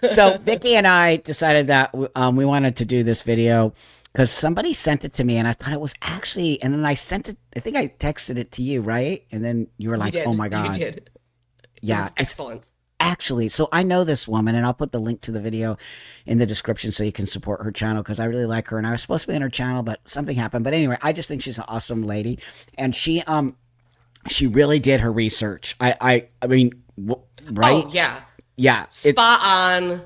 So Vicky and I decided that we wanted to do this video because somebody sent it to me and I thought it was actually, and then I sent it, I think I texted it to you, right? And then you were You like, did. oh my You God. did. It Yeah, was it's excellent. actually, so I know this woman and I'll put the link to the video in the description so you can support her channel because I really like her and I was supposed to be in her channel, but something happened. But anyway, I just think she's an awesome lady and she really did her research. I mean, right? Oh, yeah. Yeah, Spot on.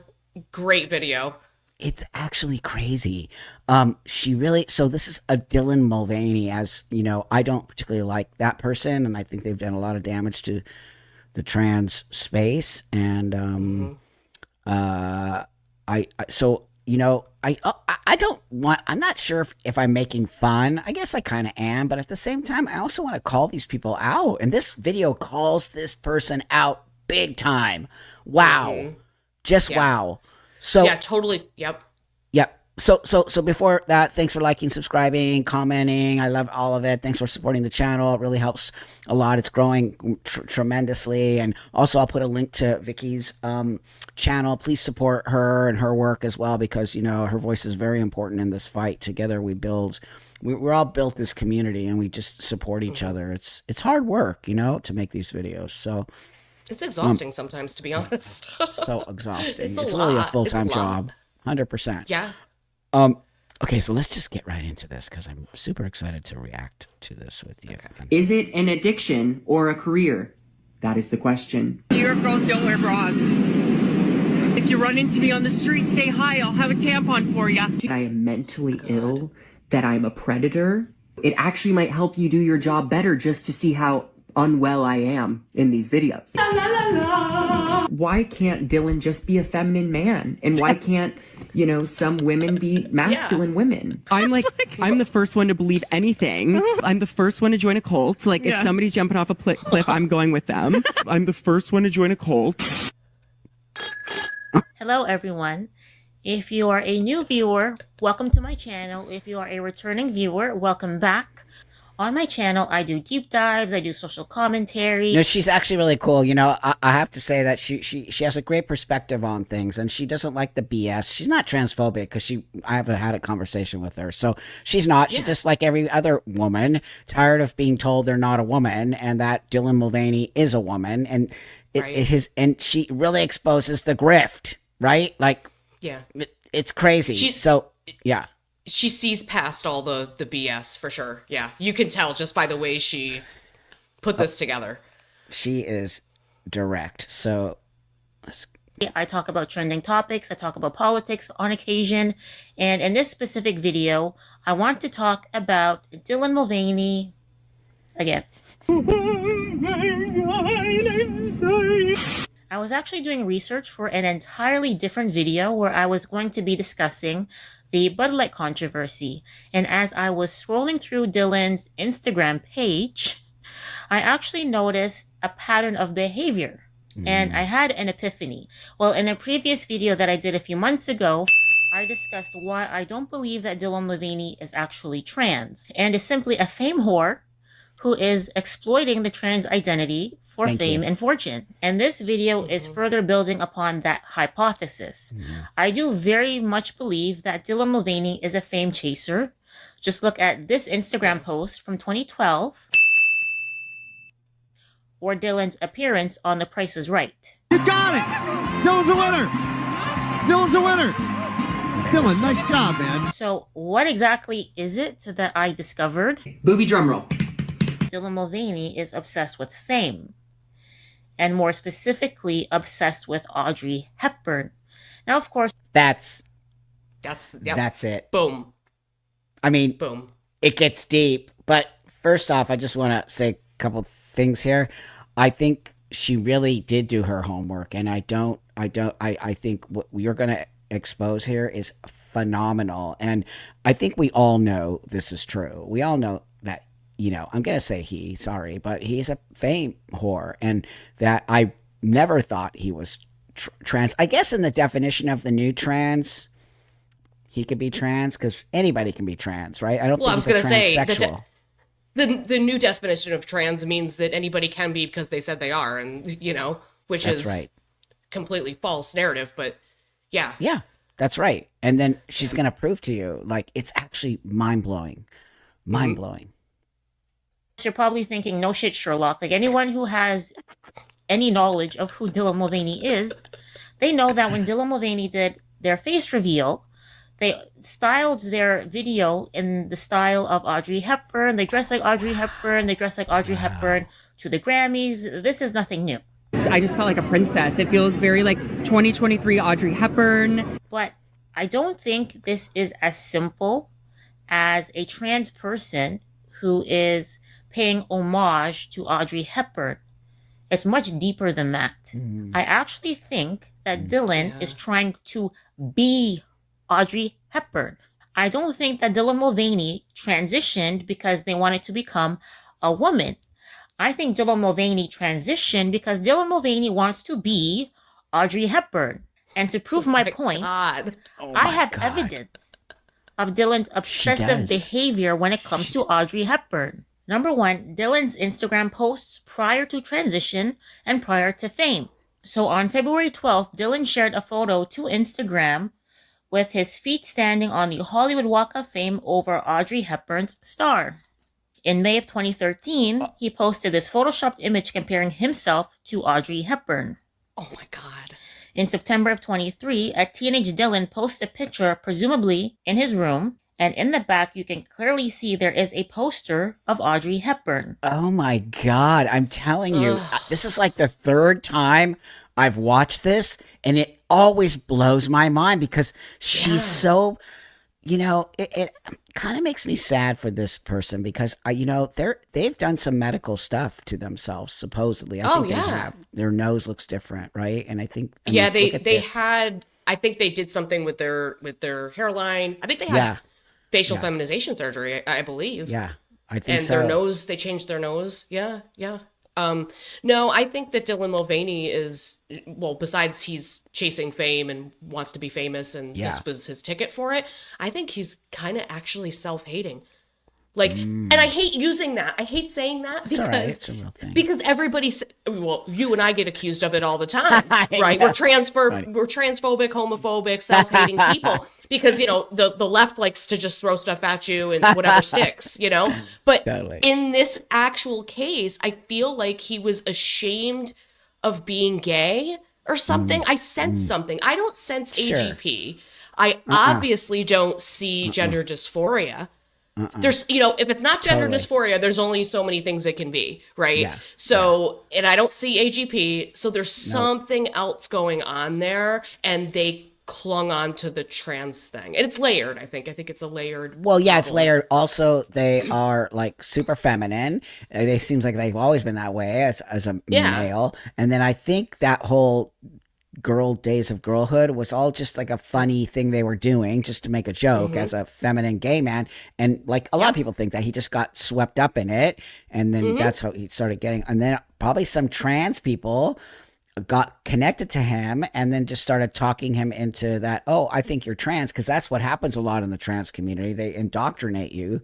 Great video. it's actually crazy. She really, so this is a Dylan Mulvaney, as you know, I don't particularly like that person, and I think they've done a lot of damage to the trans space. And Hmm. so you know, I don't want. I'm not sure if I'm making fun. I guess I kind of am, but at the same time, I also want to call these people out. And this video calls this person out big time. Wow, Hmm. just Yeah. wow. So Yeah, totally. Yep. yep. So before that, thanks for liking, subscribing, commenting. I love all of it. Thanks for supporting the channel. It really helps a lot. It's growing tremendously. And also, I'll put a link to Vicky's channel. Please support her and her work as well because you know her voice is very important in this fight. Together, we build. We're all built this community, and we just support each Hmm. other. It's hard work, you know, to make these videos. So It's exhausting sometimes, to be honest. so exhausting. It's a It's literally a lot. full It's a time lot. job. 100%. Yeah. Um, okay, so let's just get right into this because I'm super excited to react to this with you. Okay. Is it an addiction or a career? That is the question. New York girls don't wear bras. If you run into me on the street, say hi. I'll have a tampon for you. That I am mentally ill, that I'm a predator. It actually might help you do your job better just to see how unwell I am in these videos. Why can't Dylan just be a feminine man? And why can't, you know, some women be masculine women? I'm like, I'm the first one to believe anything. I'm the first one to join a cult. Like, if somebody's jumping off a cliff, I'm going with them. I'm the first one to join a cult. Hello everyone. If you are a new viewer, welcome to my channel. If you are a returning viewer, welcome back. On my channel, I do deep dives, I do social commentary. No, she's actually really cool. You know, I have to say that she has a great perspective on things, and she doesn't like the BS. She's not transphobic because I have had a conversation with her, so she's not. She's just like every other woman, tired of being told they're not a woman, and that Dylan Mulvaney is a woman, and and she really exposes the grift, right? Like, Yeah. it's crazy. So yeah. She sees past all the BS for sure. Yeah. You can tell just by the way she put this together. She is direct. So I talk about trending topics, I talk about politics on occasion, and in this specific video, I want to talk about Dylan Mulvaney again. I was actually doing research for an entirely different video where I was going to be discussing the Bud Light controversy. And as I was scrolling through Dylan's Instagram page, I actually noticed a pattern of behavior. And I had an epiphany. Well, in a previous video that I did a few months ago, I discussed why I don't believe that Dylan Mulvaney is actually trans and is simply a fame whore who is exploiting the trans identity for fame and fortune. And this video is further building upon that hypothesis. I do very much believe that Dylan Mulvaney is a fame chaser. Just look at this Instagram post from 2012 or Dylan's appearance on The Price is Right. You got it! Dylan's a winner! Dylan's a winner! Dylan, nice job, man. So what exactly is it that I discovered? Booby drum roll. Dylan Mulvaney is obsessed with fame, and more specifically, obsessed with Audrey Hepburn. Now, of course, that's That's it. Boom. I mean, Boom. it gets deep. But first off, I just want to say a couple things here. I think she really did do her homework, and I think what you're going to expose here is phenomenal. And I think we all know this is true. We all know that, you know, I'm going to say he, sorry, but he's a fame whore, and that I never thought he was trans. I guess in the definition of the new trans, he could be trans because anybody can be trans, right? I don't Well, I think was he's a going to say transsexual. the new definition of trans means that anybody can be because they said they are, and you know, which That's is right. completely false narrative. But Yeah. Yeah, that's right. And then she's going to prove to you, like, it's actually mind-blowing. Mind-blowing. You're probably thinking, no shit, Sherlock. Like, anyone who has any knowledge of who Dylan Mulvaney is, they know that when Dylan Mulvaney did their face reveal, they styled their video in the style of Audrey Hepburn. They dressed like Audrey Hepburn. They dressed like Audrey Hepburn to the Grammys. This is nothing new. I just felt like a princess. It feels very like 2023 Audrey Hepburn. But I don't think this is as simple as a trans person who is paying homage to Audrey Hepburn. It's much deeper than that. I actually think that Dylan is trying to be Audrey Hepburn. I don't think that Dylan Mulvaney transitioned because they wanted to become a woman. I think Dylan Mulvaney transitioned because Dylan Mulvaney wants to be Audrey Hepburn. And to prove my point, God. I have evidence of Dylan's obsessive behavior when it comes to Audrey Hepburn. Number one, Dylan's Instagram posts prior to transition and prior to fame. So on February 12th, Dylan shared a photo to Instagram with his feet standing on the Hollywood Walk of Fame over Audrey Hepburn's star. In May of 2013, he posted this photoshopped image comparing himself to Audrey Hepburn. Oh my God. In September of 23, a teenage Dylan posts a picture, presumably in his room, and in the back you can clearly see there is a poster of Audrey Hepburn. Oh my God. I'm telling you, this is like the third time I've watched this, and it always blows my mind because she's so, it kind of makes me sad for this person because, they've done some medical stuff to themselves, supposedly. I think they have. Their nose looks different, right? And I think, I think they did something with their hairline. I think they had facial feminization surgery, I believe. Yeah, I think and so. their nose, they changed their nose. Yeah. No, I think that Dylan Mulvaney is, well, besides he's chasing fame and wants to be famous and this was his ticket for it, I think he's kind of actually self-hating. Like, and I hate using that. I hate saying that It's all right. It's a real thing. because everybody's, well, you and I get accused of it all the time, right? We're transphobic, homophobic, self-hating people because, the left likes to just throw stuff at you and whatever sticks, But Totally. in this actual case, I feel like he was ashamed of being gay or something. I sense something. I don't sense Sure. AGP. I obviously don't see gender dysphoria. There's, if it's not gender dysphoria, there's only so many things it can be, right? Yeah. So, and I don't see AGP, so there's something else going on there, and they clung on to the trans thing. And it's layered, I think. I think it's a layered Well, yeah, it's problem. layered. Also, they are like super feminine. They seems like they've always been that way as a male. And then I think that whole days of girlhood was all just like a funny thing they were doing just to make a joke as a feminine gay man. And like a lot of people think that he just got swept up in it. And then that's how he started getting, and then probably some trans people got connected to him and then just started talking him into that. Oh, I think you're trans. Cause that's what happens a lot in the trans community. They indoctrinate you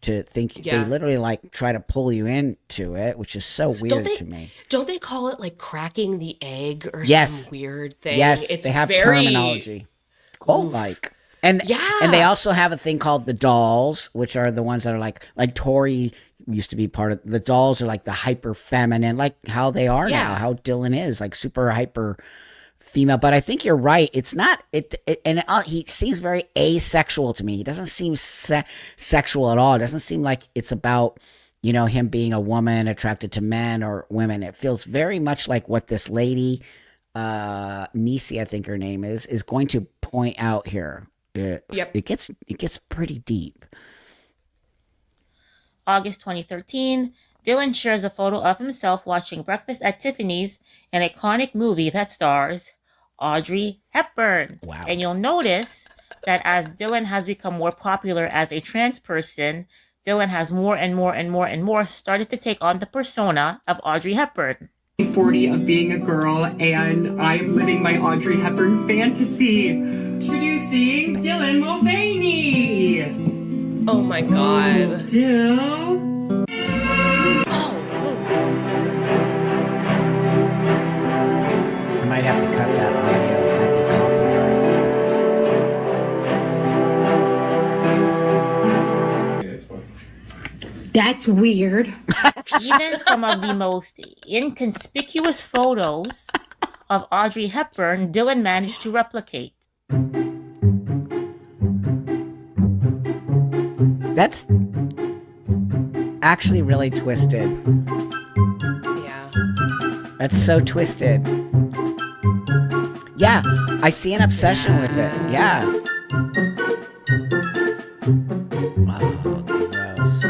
to think they literally like try to pull you into it, which is so weird to me. Don't they call it like cracking the egg or Yes. some weird thing? Yes, It's they have very terminology. Cult-like. And they also have a thing called the dolls, which are the ones that are like Tori used to be part of. The dolls are like the hyper feminine, like how they are now, how Dylan is like super hyper female. But I think you're right. It's not he seems very asexual to me. He doesn't seem sexual at all. It doesn't seem like it's about him being a woman attracted to men or women. It feels very much like what this lady Nisi, I think her name is going to point out here. It gets pretty deep. August 2013, Dylan shares a photo of himself watching Breakfast at Tiffany's, an iconic movie that stars Audrey Hepburn. Wow. And you'll notice that as Dylan has become more popular as a trans person, Dylan has more and more started to take on the persona of Audrey Hepburn. 40 of being a girl, and I'm living my Audrey Hepburn fantasy. Introducing Dylan Mulvaney. Oh my God. Dill. I might have to cut that audio. It might be copyrighted. That's weird. Even some of the most inconspicuous photos of Audrey Hepburn, Dylan managed to replicate. That's actually really twisted. Yeah. That's so twisted. Yeah, I see an obsession with it. Yeah. Oh, gross.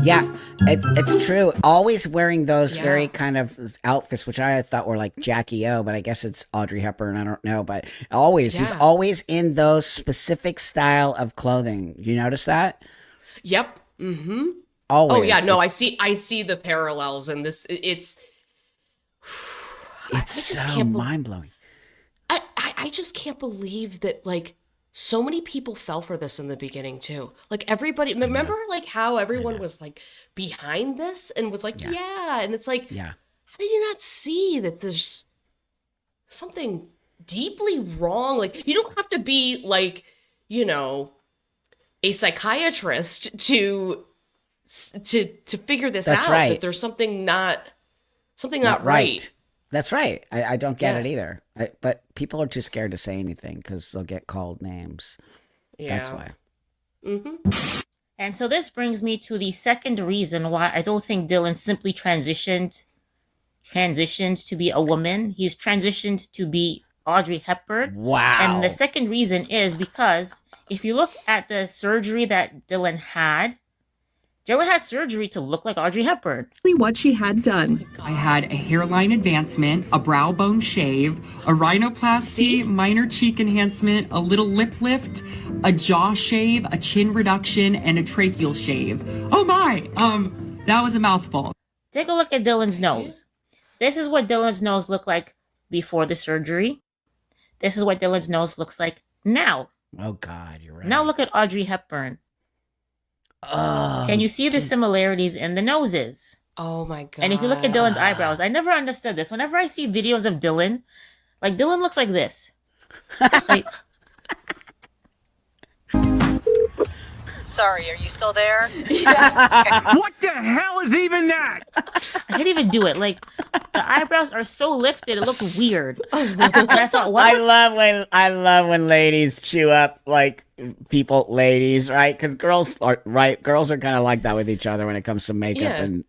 Yeah, it's true. Always wearing those very kind of outfits, which I thought were like Jackie O, but I guess it's Audrey Hepburn. I don't know, but he's always in those specific style of clothing. You notice that? Yep. Mm-hmm. Always. Oh yeah, no, I see the parallels, and it's so mind-blowing. I just can't believe that, like, so many people fell for this in the beginning too. Like, everybody, remember like how everyone was like behind this and was like, yeah. And it's like, how did you not see that there's something deeply wrong? Like, you don't have to be like, you know, a psychiatrist to figure this out. Right. That there's something not right. That's right. I don't get it either. But people are too scared to say anything because they'll get called names. Yeah. That's why. Mm-hmm. And so this brings me to the second reason why I don't think Dylan simply transitioned to be a woman. He's transitioned to be Audrey Hepburn. Wow. And the second reason is because if you look at the surgery that Dylan had surgery to look like Audrey Hepburn. What she had done. I had a hairline advancement, a brow bone shave, a rhinoplasty, minor cheek enhancement, a little lip lift, a jaw shave, a chin reduction, and a tracheal shave. Oh my! That was a mouthful. Take a look at Dylan's nose. This is what Dylan's nose looked like before the surgery. This is what Dylan's nose looks like now. Oh God, you're right. Now look at Audrey Hepburn. Can you see the similarities in the noses? Oh my God. And if you look at Dylan's eyebrows, I never understood this. Whenever I see videos of Dylan, like Dylan looks like this. Like, Sorry, are you still there? Yes. What the hell is even that? I can't even do it. Like, the eyebrows are so lifted, it looks weird. And I thought, what? I love when ladies chew up like ladies, right? Because girls are kind of like that with each other when it comes to makeup and.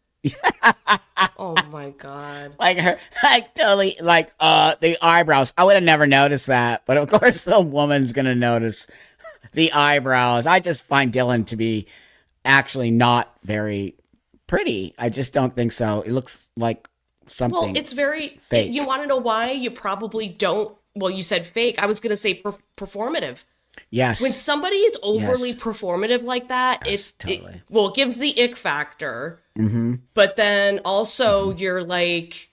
Oh my God. Like totally like the eyebrows. I would have never noticed that, but of course the woman's gonna notice the eyebrows. I just find Dylan to be actually not very pretty. I just don't think so. It looks like something. Well, it's very fake. You want to know why? You probably don't. Well, you said fake. I was gonna say performative. Yes. When somebody is overly performative like that, yes, it gives the ick factor. Mm-hmm. But then also you're like,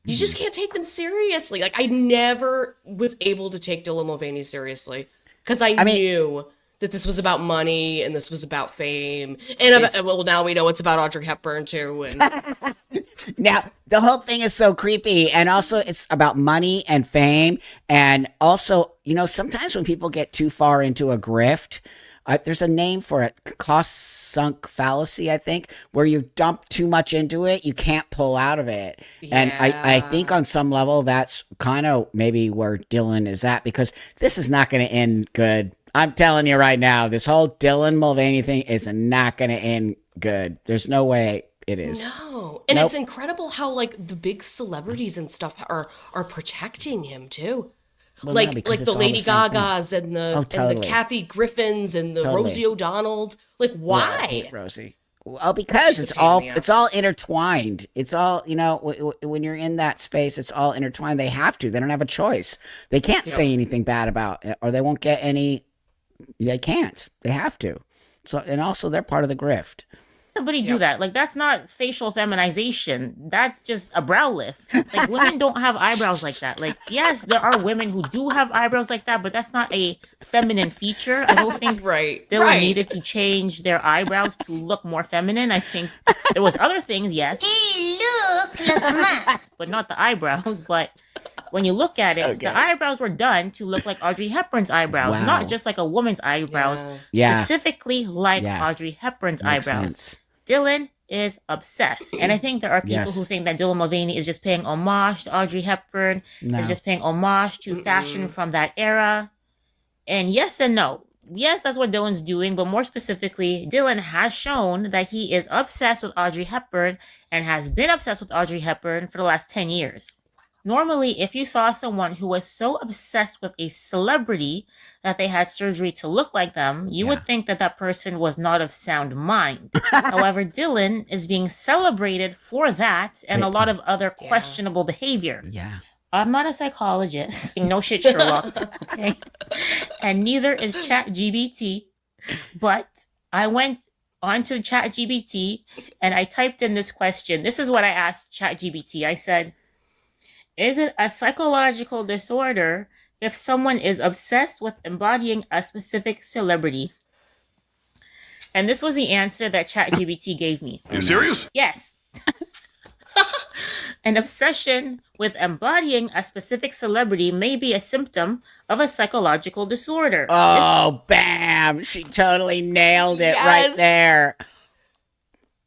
you just can't take them seriously. Like, I never was able to take Dylan Mulvaney seriously because I knew that this was about money and this was about fame. And now we know it's about Audrey Hepburn too. And now the whole thing is so creepy, and also it's about money and fame, and also, you know, sometimes when people get too far into a grift, there's a name for it, cost sunk fallacy, I think, where you dump too much into it, you can't pull out of it. Yeah. And I think on some level that's kind of maybe where Dylan is at, because this is not going to end good. I'm telling you right now, this whole Dylan Mulvaney thing is not going to end good. There's no way it is. No. And it's incredible how like the big celebrities and stuff are protecting him too. Well, like the Lady Gagas and the Kathy Griffins and the Rosie O'Donnell. Like, why? Rosie. Well, because it's all intertwined. It's all, you know, when you're in that space, it's all intertwined. They have to. They don't have a choice. They can't say anything bad about it, or they won't get any. They can't. They have to. So, and also they're part of the grift. Somebody do that. Like, that's not facial feminization. That's just a brow lift. Like, women don't have eyebrows like that. Like, yes, there are women who do have eyebrows like that, but that's not a feminine feature. I don't think Dylan needed to change their eyebrows to look more feminine. I think there was other things, yes. Hey, look, that's mine. But not the eyebrows. But when you look at it, Okay. the eyebrows were done to look like Audrey Hepburn's eyebrows, Wow. not just like a woman's eyebrows, Yeah. specifically like Yeah. Audrey Hepburn's Makes eyebrows. sense. Dylan is obsessed. And I think there are people Yes. who think that Dylan Mulvaney is just paying homage to Audrey Hepburn, No. is just paying homage to fashion from that era. And yes and no. Yes, that's what Dylan's doing, but more specifically, Dylan has shown that he is obsessed with Audrey Hepburn and has been obsessed with Audrey Hepburn for the last 10 years. Normally, if you saw someone who was so obsessed with a celebrity that they had surgery to look like them, you would think that that person was not of sound mind. However, Dylan is being celebrated for that and a lot of other questionable behavior. Yeah. I'm not a psychologist. No shit, Sherlock. Okay. And neither is ChatGPT. But I went onto ChatGPT and I typed in this question. This is what I asked ChatGPT. I said, is it a psychological disorder if someone is obsessed with embodying a specific celebrity? And this was the answer that ChatGPT gave me. Are you serious? Yes. An obsession with embodying a specific celebrity may be a symptom of a psychological disorder. Oh, bam. She totally nailed it right Yes. there.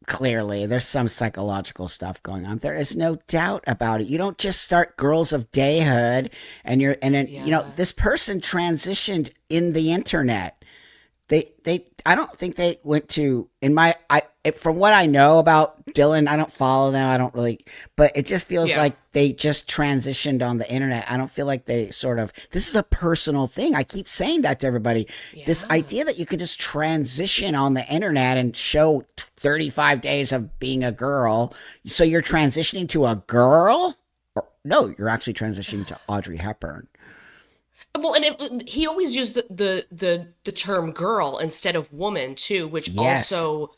Clearly, there's some psychological stuff going on. There is no doubt about it. You don't just start Girls of Dayhood and then you know, this person transitioned in the internet. I don't think they went to from what I know about Dylan, I don't follow them. I don't really, but it just feels like they just transitioned on the internet. I don't feel like they this is a personal thing. I keep saying that to everybody. This idea that you can just transition on the internet and show 35 days of being a girl. So you're transitioning to a girl? No, you're actually transitioning to Audrey Hepburn. Well, and he always used the term girl instead of woman too, which also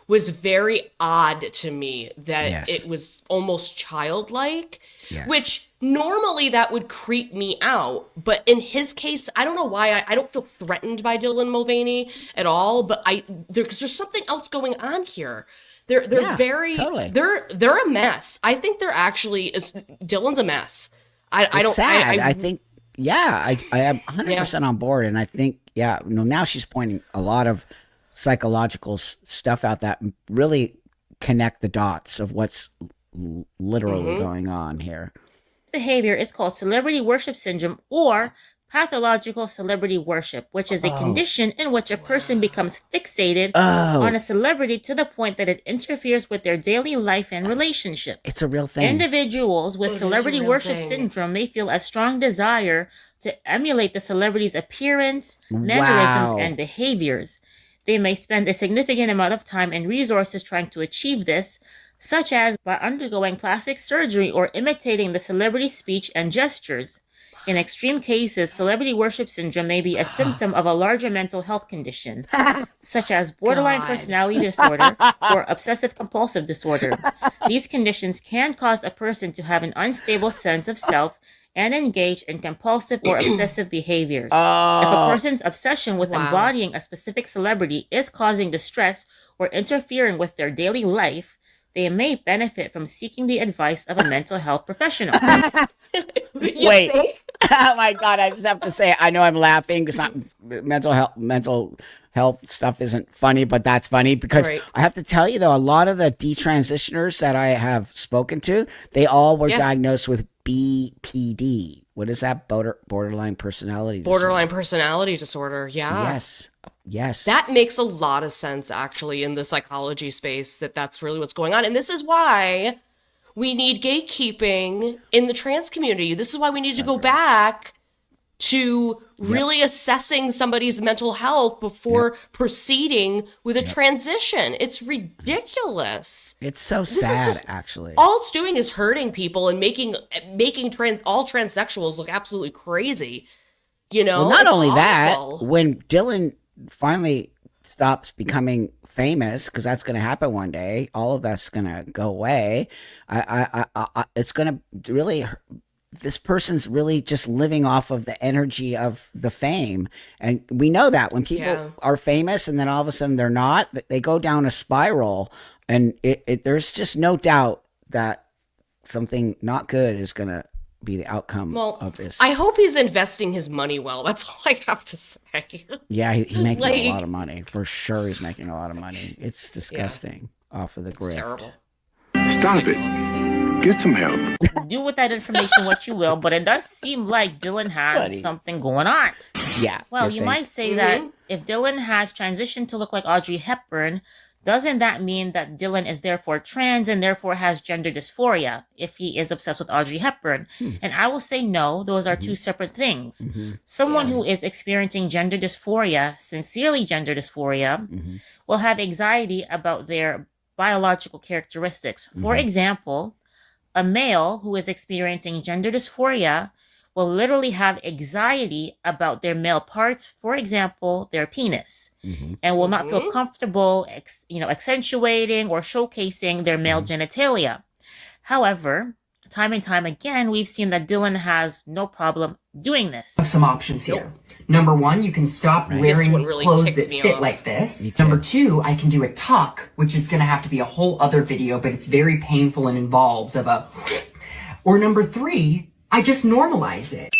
was very odd to me that it was almost childlike, which normally that would creep me out. But in his case, I don't know why I don't feel threatened by Dylan Mulvaney at all, but there's something else going on here. They're very, totally. they're a mess. I think they're actually, Dylan's a mess. It's sad. I think, I am 100% on board. And I think, now she's pointing a lot of psychological stuff out that really connect the dots of what's literally going on here. Behavior is called celebrity worship syndrome or pathological celebrity worship, which is a condition in which a person becomes fixated on a celebrity to the point that it interferes with their daily life and relationships. It's a real thing. Individuals with celebrity worship syndrome may feel a strong desire to emulate the celebrity's appearance, mannerisms, and behaviors. They may spend a significant amount of time and resources trying to achieve this, such as by undergoing plastic surgery or imitating the celebrity's speech and gestures. In extreme cases, celebrity worship syndrome may be a symptom of a larger mental health condition, such as borderline personality disorder or obsessive compulsive disorder. These conditions can cause a person to have an unstable sense of self and engage in compulsive or obsessive behaviors. If a person's obsession with embodying a specific celebrity is causing distress or interfering with their daily life, they may benefit from seeking the advice of a mental health professional. Wait. Oh my God. I just have to say, I know I'm laughing because mental health stuff isn't funny, but that's funny because I have to tell you though, a lot of the detransitioners that I have spoken to, they all were diagnosed with BPD. What is that? Borderline personality disorder. Borderline personality disorder. Yeah. Yes. That makes a lot of sense, actually, in the psychology space, that's really what's going on. And this is why we need gatekeeping in the trans community. This is why we need to go back to really assessing somebody's mental health before proceeding with a transition. It's ridiculous. It's so sad, actually. All it's doing is hurting people and making all transsexuals look absolutely crazy. You know, well, not it's only awful. that, when Dylan finally stops becoming famous, because that's going to happen one day, all of that's going to go away. It's going to really. This person's really just living off of the energy of the fame. And we know that when people are famous and then all of a sudden they're not, they go down a spiral. And there's just no doubt that something not good is going to be the outcome of this. I hope he's investing his money well. That's all I have to say. Yeah, he's making a lot of money. For sure he's making a lot of money. It's disgusting off of the grift. It's terrible. Stop it. Get some help. Do with that information what you will, but it does seem like Dylan has something going on. Yeah. Well, you might say that if Dylan has transitioned to look like Audrey Hepburn, doesn't that mean that Dylan is therefore trans and therefore has gender dysphoria if he is obsessed with Audrey Hepburn? And I will say no, those are two separate things. Someone who is experiencing gender dysphoria, sincerely gender dysphoria, will have anxiety about their biological characteristics. For example, a male who is experiencing gender dysphoria will literally have anxiety about their male parts, for example, their penis, and will not feel comfortable, accentuating or showcasing their male genitalia. However, time and time again, we've seen that Dylan has no problem doing this. I have some options here. Number one, you can stop wearing really clothes ticks that me fit off. like this. Number two, I can do a tuck, which is going to have to be a whole other video, but it's very painful and involved. Or number three, I just normalize it.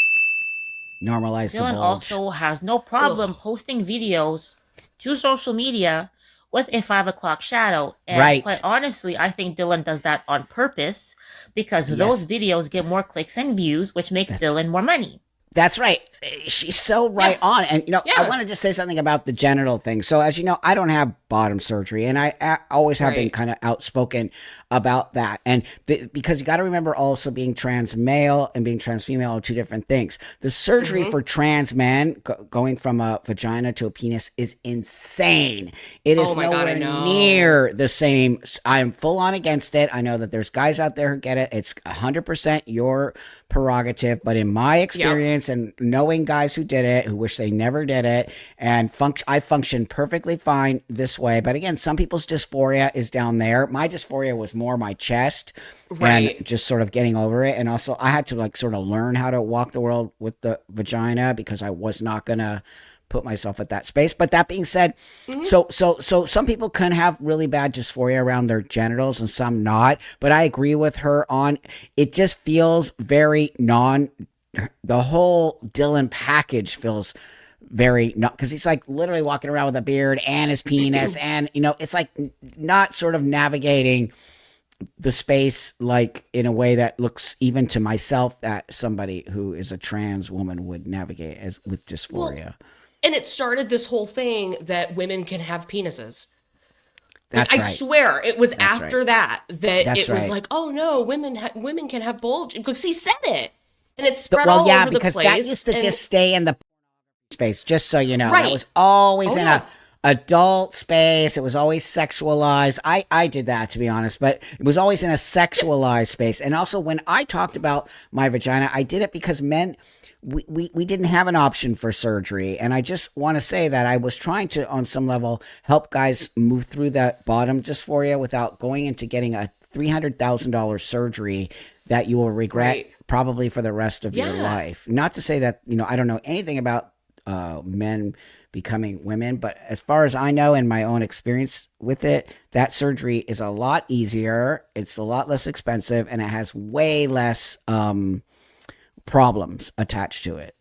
Normalize the Dylan bulge. also has no problem posting videos to social media with a 5 o'clock shadow. And quite honestly, I think Dylan does that on purpose because those videos get more clicks and views, which makes Dylan more money. That's right. She's so right on. And, I want to just say something about the genital thing. So, as you know, I don't have bottom surgery, and I always have been kind of outspoken about that. And because you got to remember also being trans male and being trans female are two different things. The surgery for trans men going from a vagina to a penis is insane. It is nowhere near the same. I'm full on against it. I know that there's guys out there who get it. It's 100% your prerogative, but in my experience and knowing guys who did it, who wish they never did it, and I function perfectly fine this way. But again, some people's dysphoria is down there. My dysphoria was more my chest and just sort of getting over it. And also I had to sort of learn how to walk the world with the vagina because I was not going to put myself at that space. But that being said, so some people can have really bad dysphoria around their genitals and some not. But I agree with her on it. Just feels very the whole Dylan package feels very not, because he's literally walking around with a beard and his penis, and it's not sort of navigating the space in a way that looks even to myself that somebody who is a trans woman would navigate with dysphoria. Well, and it started this whole thing that women can have penises. That's right. I swear it was after that That's it was right. oh no, women can have bulge, because he said it, and it spread all over the place. Because that used to just stay in the space, just so you know. Right. That was always in a adult space. It was always sexualized. I did that, to be honest, but it was always in a sexualized space. And also when I talked about my vagina, I did it because men, we didn't have an option for surgery. And I just want to say that I was trying to, on some level, help guys move through that bottom dysphoria without going into getting a $300,000 surgery that you will regret probably for the rest of your life. Not to say that, I don't know anything about men becoming women, but as far as I know in my own experience with it, that surgery is a lot easier, it's a lot less expensive, and it has way less problems attached to it.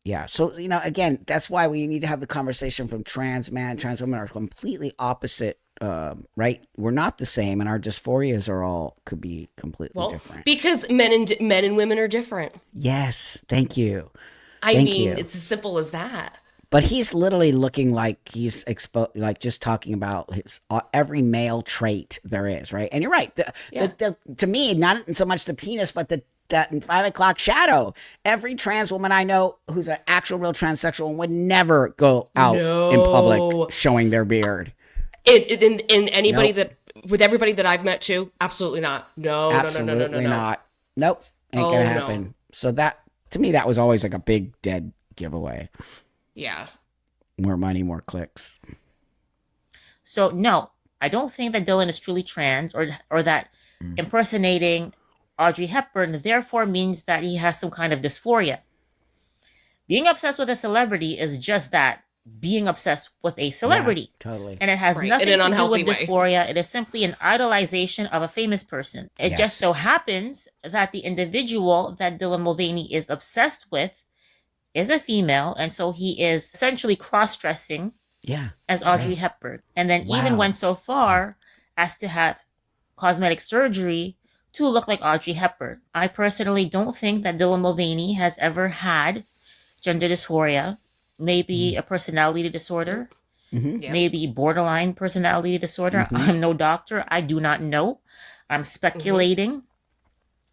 Yeah, so again, that's why we need to have the conversation from trans men, trans women are completely opposite, right? We're not the same, and our dysphorias could be completely different. Because men and women are different. Yes, thank you. Thank you. It's as simple as that. But he's literally looking like he's just talking about his every male trait there is, right? And you're right. To me, not so much the penis, but that 5 o'clock shadow. Every trans woman I know who's an actual real transsexual would never go out in public showing their beard. In anybody with everybody that I've met too, absolutely not. No, absolutely not. Nope, ain't gonna happen. No. So that, to me, that was always a big dead giveaway. Yeah. More money, more clicks. So no, I don't think that Dylan is truly trans or that impersonating Audrey Hepburn therefore means that he has some kind of dysphoria. Being obsessed with a celebrity is just that, being obsessed with a celebrity. Yeah, totally. And it has Right, nothing in an to do unhealthy with way. dysphoria. It is simply an idolization of a famous person. It Yes. just so happens that the individual that Dylan Mulvaney is obsessed with is a female, and so he is essentially cross-dressing Yeah. as Audrey Hepburn, and then even Wow. went so far as to have cosmetic surgery to look like Audrey Hepburn. I personally don't think that Dylan Mulvaney has ever had gender dysphoria, maybe a personality disorder, Mm-hmm. Yeah. maybe borderline personality disorder. Mhm. I'm no doctor. I do not know. I'm speculating.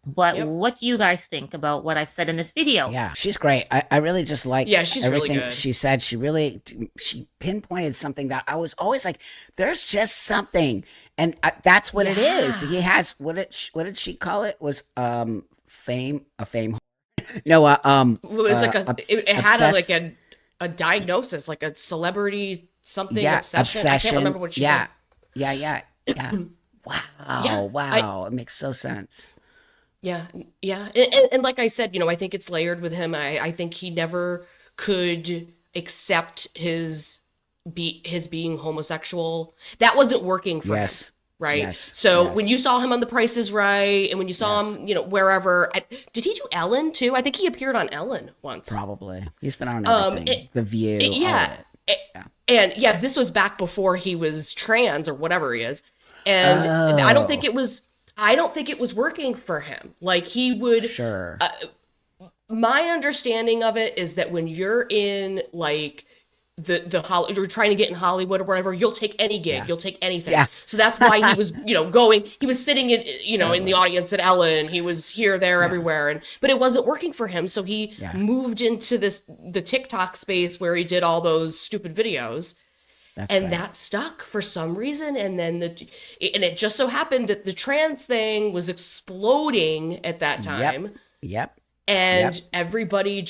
But Yep. what do you guys think about what I've said in this video? Yeah, she's great. I really just like Yeah, she's really everything good. she said. She pinpointed something that I was always like, there's just something, and that's what it is. Yeah. He has what did she call it? Was fame a fame? No, It was like it had obsessed- a diagnosis, like a celebrity something yeah, obsession. I can't remember what she yeah, said. yeah. Wow, Yeah, wow, it makes so sense. Yeah, yeah, and like I said, I think it's layered with him. I think he never could accept his being homosexual. That wasn't working for him. Yes. Right. Yes, So yes. when you saw him on The Price is Right, and when you saw him, wherever, did he do Ellen too? I think he appeared on Ellen once. Probably. He's been on everything. The View. all of Yeah. it. And yeah, this was back before he was trans or whatever he is. And I don't think it was working for him. Like he would Sure. my understanding of it is that when you're in like you're trying to get in Hollywood or whatever, you'll take any gig, you'll take anything. Yeah. So that's why he was, he was sitting in, in the audience at Ellen. He was here, there, everywhere. But it wasn't working for him. So he moved into the TikTok space where he did all those stupid videos. That's And right. that stuck for some reason. And then and it just so happened that the trans thing was exploding at that time. Yep. And Yep. everybody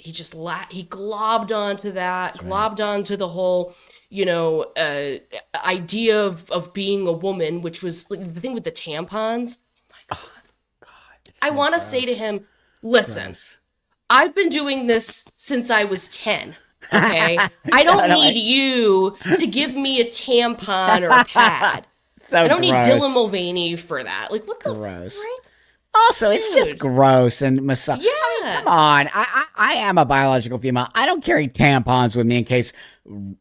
he globbed onto that, globbed onto the whole, idea of being a woman, which was like, the thing with the tampons. Oh my God. I want to say to him, listen, Gross. I've been doing this since I was 10. Okay. I don't Totally. need you to give me a tampon or a pad. So I don't need gross. Dylan Mulvaney for that. Like, what the Gross. frick? Also, it's just Dude. gross and misogyny. Yeah. Come on. I am a biological female. I don't carry tampons with me in case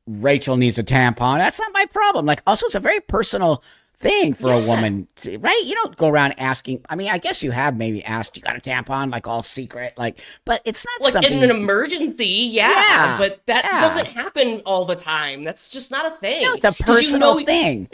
Rachel needs a tampon. That's not my problem. Like, also, it's a very personal thing for a woman, right? You don't go around asking. I mean, I guess you have maybe asked, you got a tampon, like all secret, like, but it's not Like something. in an emergency, Yeah, but that yeah. doesn't happen all the time. That's just not a thing. No, it's a 'Cause personal thing.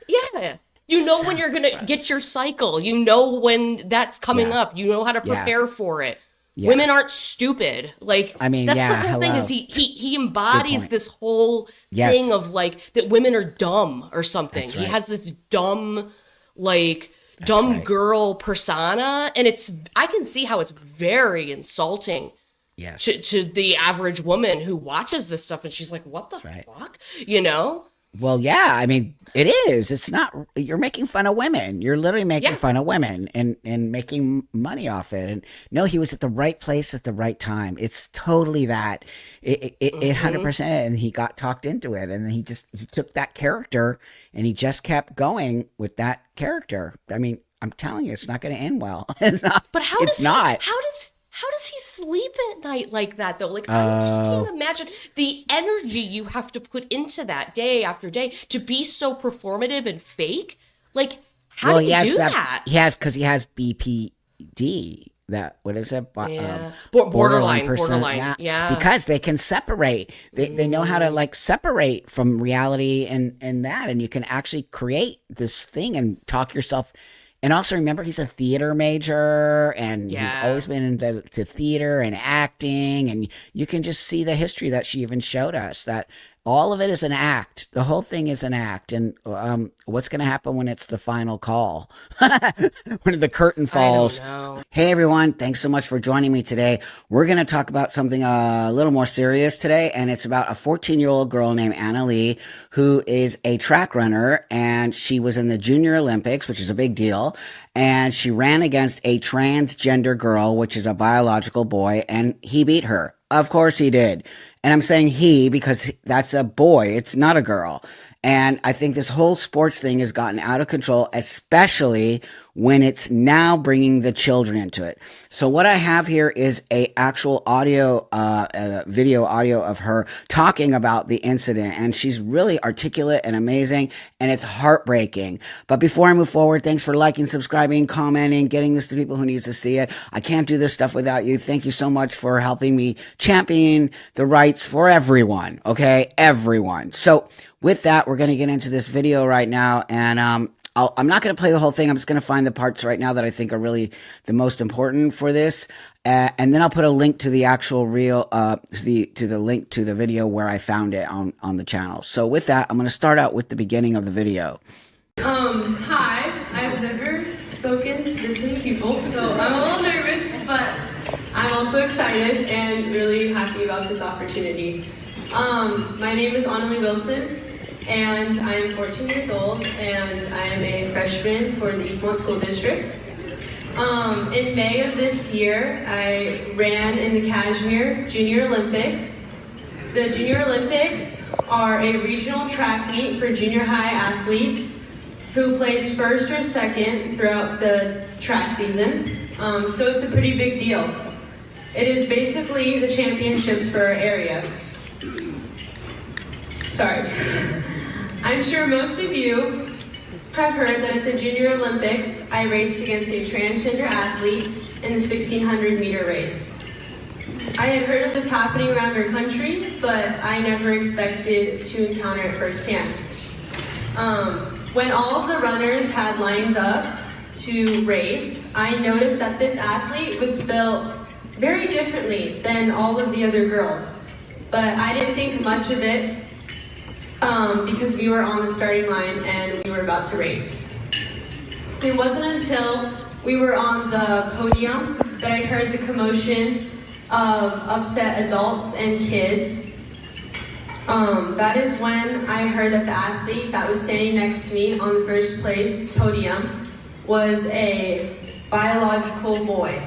Yeah. You know when you're going to get your cycle. You know when that's coming Yeah. up. You know how to Yeah. prepare for it. Yeah. Women aren't stupid. Like, I mean, that's yeah, the whole thing hello. is he embodies point. this whole Yes. thing of like that women are dumb or something. That's He right. has this dumb, like, dumb right. girl persona. And I can see how it's very insulting Yes. to the average woman who watches this stuff and she's like, what the right. fuck? You know? Well, yeah, I mean, it is. It's not, you're making fun of women. You're literally making Yeah. fun of women and making money off it. And no, he was at the right place at the right time. It's totally that. It 100%. And he got talked into it. And then he took that character and he just kept going with that character. I mean, I'm telling you, it's not going to end well. It's not. But how it's does not. how does he sleep at night like that though? Like I just can't imagine the energy you have to put into that day after day to be so performative and fake. Like how do you do that? He has, because he has BPD. That, what is it? Yeah. Borderline, person. yeah. Because they can separate. They know how to like separate from reality and that, and you can actually create this thing and talk yourself. And also remember, he's a theater major, and he's Yeah. always been into theater and acting, and you can just see the history that she even showed us, that all of it is an act. The whole thing is an act. And what's going to happen when it's the final call? When the curtain falls. I don't know. Hey everyone, thanks so much for joining me today. We're going to talk about something a little more serious today, and it's about a 14-year-old girl named Anna Lee, who is a track runner, and she was in the Junior Olympics, which is a big deal. and she ran against a transgender girl, which is a biological boy, and he beat her. Of course he did. And I'm saying he because that's a boy. It's not a girl. And I think this whole sports thing has gotten out of control, especially when it's now bringing the children into it. So what I have here is a actual audio, video audio of her talking about the incident. And she's really articulate and amazing. And it's heartbreaking. But before I move forward, thanks for liking, subscribing, commenting, getting this to people who needs to see it. I can't do this stuff without you. Thank you so much for helping me champion the rights for everyone. Okay? Everyone. So with that, we're going to get into this video right now, and I'm not going to play the whole thing. I'm just going to find the parts right now that I think are really the most important for this, and then I'll put a link to the actual real, to the link to the video where I found it on the channel. So with that, I'm going to start out with the beginning of the video. Hi, I've never spoken to this many people, so I'm a little nervous, but I'm also excited and really happy about this opportunity. My name is Audrey Wilson, and I am 14 years old, and I am a freshman for the Eastmont School District. In May of this year, I ran in the Kashmir Junior Olympics. The Junior Olympics are a regional track meet for junior high athletes who place first or second throughout the track season. So it's a pretty big deal. It is basically the championships for our area. Sorry. I'm sure most of you have heard that at the Junior Olympics, I raced against a transgender athlete in the 1600 meter race. I had heard of this happening around our country, but I never expected to encounter it firsthand. When all of the runners had lined up to race, I noticed that this athlete was built very differently than all of the other girls. But I didn't think much of it because we were on the starting line and we were about to race. It wasn't until we were on the podium that I heard the commotion of upset adults and kids. That is when I heard that the athlete that was standing next to me on the first place podium was a biological boy.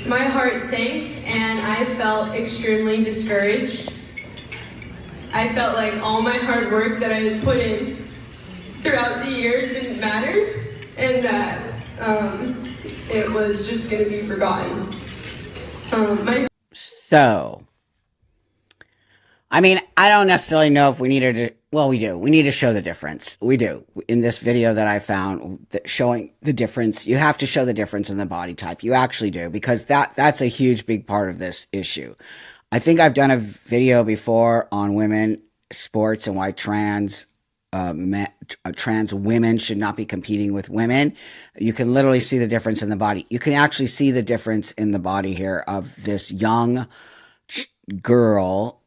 My heart sank and I felt extremely discouraged. I felt like all my hard work that I had put in throughout the year didn't matter, and that it was just going to be forgotten. So, I mean, I don't necessarily know if we needed to. Well, we do. We need to show the difference. We do. In this video that I found showing the difference, you have to show the difference in the body type. You actually do, because that's a huge, big part of this issue. I think I've done a video before on women sports and why trans women should not be competing with women. You can literally see the difference in the body. You can actually see the difference in the body here of this young girl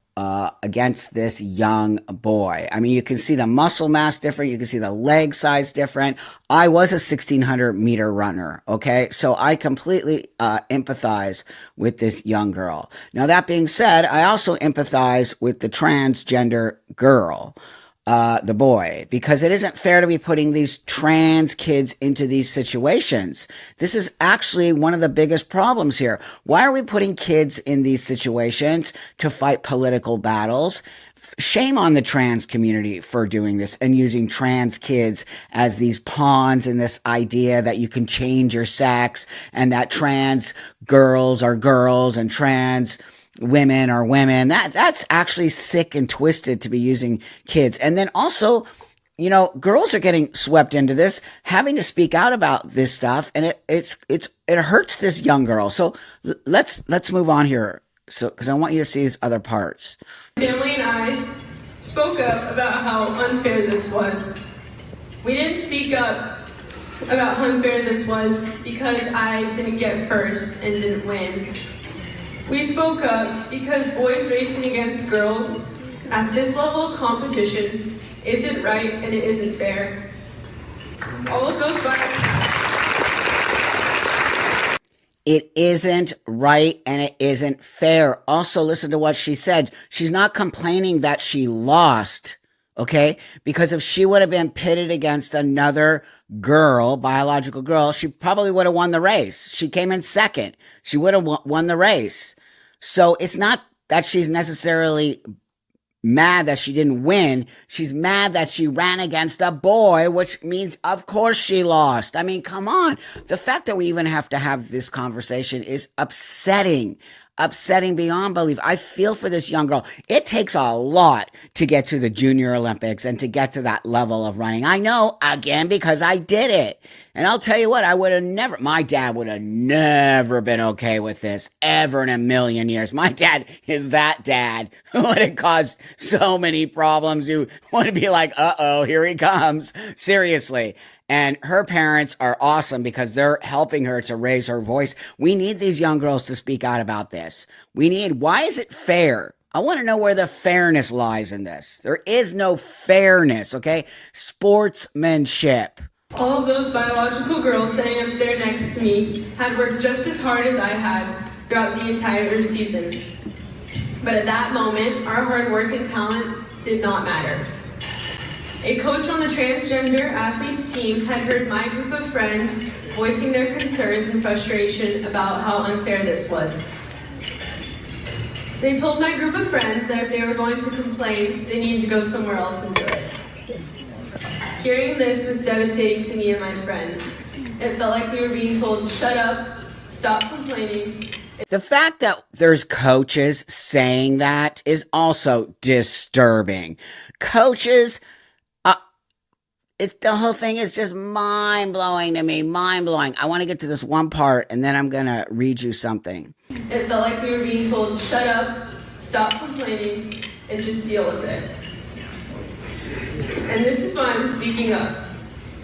against this young boy. I mean, you can see the muscle mass different. You can see the leg size different. I was a 1600 meter runner. Okay. So I completely empathize with this young girl. Now, that being said, I also empathize with the transgender girl. The boy, because it isn't fair to be putting these trans kids into these situations. This is actually one of the biggest problems here. Why are we putting kids in these situations to fight political battles? Shame on the trans community for doing this and using trans kids as these pawns in this idea that you can change your sex and that trans girls are girls and trans women are women. That's actually sick and twisted to be using kids. And then also, you know, girls are getting swept into this, having to speak out about this stuff, and it hurts this young girl. So let's move on here. So, because I want you to see these other parts. Family and I spoke up about how unfair this was. We didn't speak up about how unfair this was because I didn't get first and didn't win. We spoke up because boys racing against girls at this level of competition isn't right and it isn't fair. All of those It isn't right and it isn't fair. Also, listen to what she said. She's not complaining that she lost. Okay? Because if she would have been pitted against another girl, biological girl, she probably would have won the race. She came in second. She would have won the race. So it's not that she's necessarily mad that she didn't win. She's mad that she ran against a boy, which means, of course, she lost. I mean, come on. The fact that we even have to have this conversation is upsetting. Upsetting beyond belief. I feel for this young girl. It takes a lot to get to the Junior Olympics and to get to that level of running. I know, again, because I did it. And I'll tell you what, my dad would have never been okay with this ever in a million years. My dad is that dad who would have caused so many problems. You want to be like, uh-oh, here he comes. Seriously. And her parents are awesome because they're helping her to raise her voice. We need these young girls to speak out about this. Why is it fair? I want to know where the fairness lies in this. There is no fairness, okay? Sportsmanship. All of those biological girls sitting up there next to me had worked just as hard as I had throughout the entire season. But at that moment, our hard work and talent did not matter. A coach on the transgender athletes team had heard my group of friends voicing their concerns and frustration about how unfair this was. They told my group of friends that if they were going to complain, they needed to go somewhere else and do it. Hearing this was devastating to me and my friends. It felt like we were being told to shut up, stop complaining. The fact that there's coaches saying that is also disturbing. Coaches, the whole thing is just mind-blowing to me, mind-blowing. I want to get to this one part, and then I'm going to read you something. It felt like we were being told to shut up, stop complaining, and just deal with it. And this is why I'm speaking up.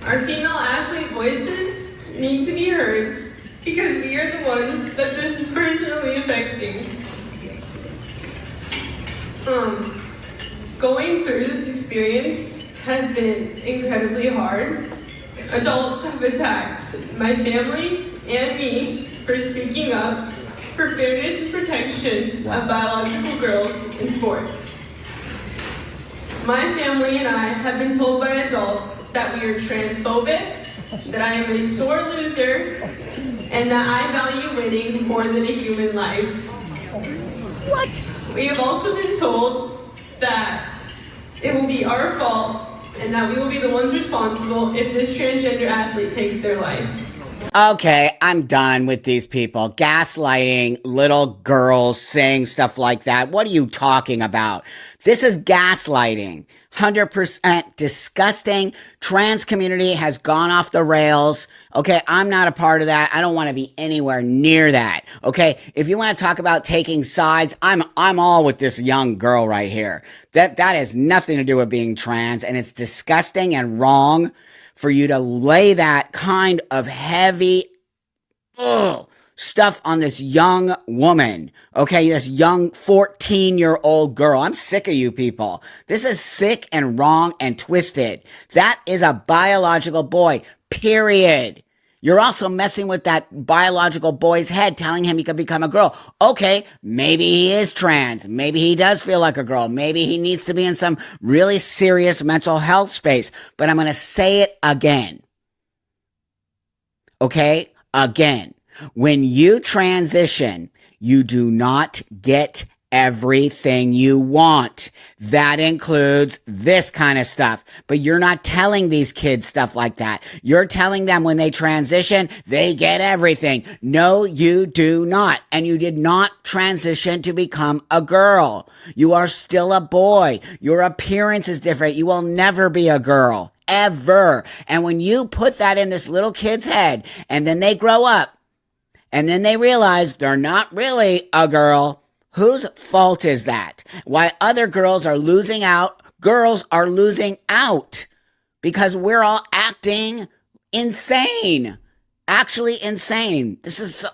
Our female athlete voices need to be heard because we are the ones that this is personally affecting. Going through this experience has been incredibly hard. Adults have attacked my family and me for speaking up for fairness and protection of biological girls in sports. My family and I have been told by adults that we are transphobic, that I am a sore loser, and that I value winning more than a human life. What? We have also been told that it will be our fault and that we will be the ones responsible if this transgender athlete takes their life. Okay, I'm done with these people gaslighting little girls saying stuff like that. What are you talking about? This is gaslighting. 100% disgusting. Trans community has gone off the rails. Okay, I'm not a part of that. I don't want to be anywhere near that. Okay, if you want to talk about taking sides, I'm all with this young girl right here. That has nothing to do with being trans, and it's disgusting and wrong for you to lay that kind of heavy stuff on this young woman, okay? This young 14-year-old girl. I'm sick of you people. This is sick and wrong and twisted. That is a biological boy, period. You're also messing with that biological boy's head, telling him he could become a girl. Okay, maybe he is trans. Maybe he does feel like a girl. Maybe he needs to be in some really serious mental health space. But I'm going to say it again. Okay? Again. When you transition, you do not get everything you want. That includes this kind of stuff. But you're not telling these kids stuff like that. You're telling them when they transition, they get everything. No, you do not. And you did not transition to become a girl. You are still a boy. Your appearance is different. You will never be a girl. Ever. And when you put that in this little kid's head, and then they grow up, and then they realize they're not really a girl, whose fault is that? Why other girls are losing out, girls are losing out because we're all acting insane. Actually insane. This is so,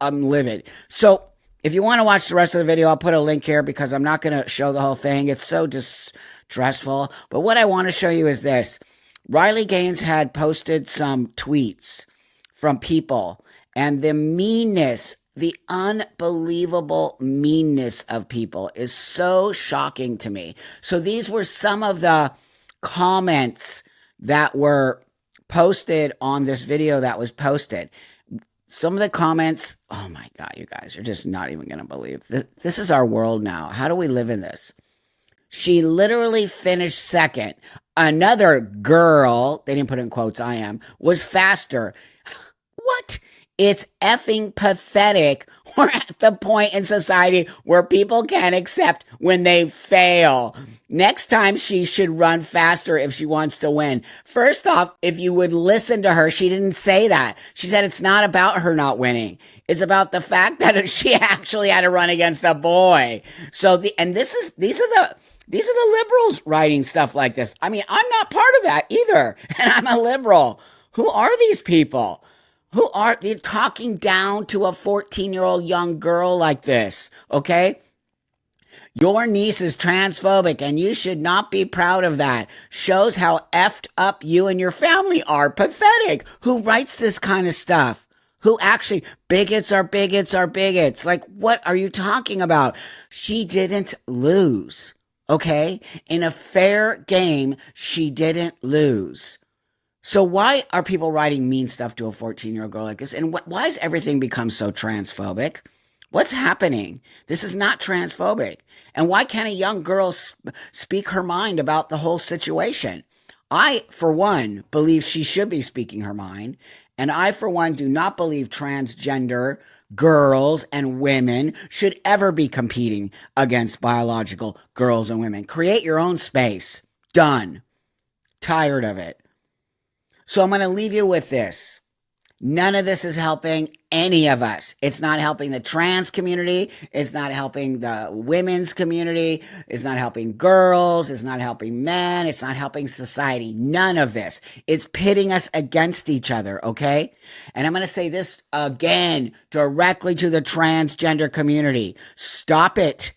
I'm livid. So if you want to watch the rest of the video, I'll put a link here because I'm not going to show the whole thing. It's so distressful. But what I want to show you is this. Riley Gaines had posted some tweets from people, and the meanness the unbelievable meanness of people is so shocking to me. So these were some of the comments that were posted on this video that was posted. Some of the comments, oh my God, you guys are just not even going to believe. This is our world now. How do we live in this? She literally finished second. Another girl, they didn't put in quotes, I am, was faster. What? It's effing pathetic. We're at the point in society where people can't accept when they fail. Next time she should run faster if she wants to win. First off, if you would listen to her, she didn't say that. She said it's not about her not winning. It's about the fact that she actually had to run against a boy. So these are the liberals writing stuff like this. I mean, I'm not part of that either, and I'm a liberal. Who are these people? Who are they talking down to a 14-year-old young girl like this? Okay? Your niece is transphobic and you should not be proud of that. Shows how effed up you and your family are. Pathetic. Who writes this kind of stuff? Who actually, bigots are bigots are bigots. Like, what are you talking about? She didn't lose. Okay? In a fair game, she didn't lose. So why are people writing mean stuff to a 14-year-old girl like this? And why has everything become so transphobic? What's happening? This is not transphobic. And why can't a young girl speak her mind about the whole situation? I, for one, believe she should be speaking her mind. And I, for one, do not believe transgender girls and women should ever be competing against biological girls and women. Create your own space. Done. Tired of it. So I'm going to leave you with this. None of this is helping any of us. It's not helping the trans community. It's not helping the women's community. It's not helping girls. It's not helping men. It's not helping society. None of this. It's pitting us against each other, okay? And I'm going to say this again directly to the transgender community. Stop it.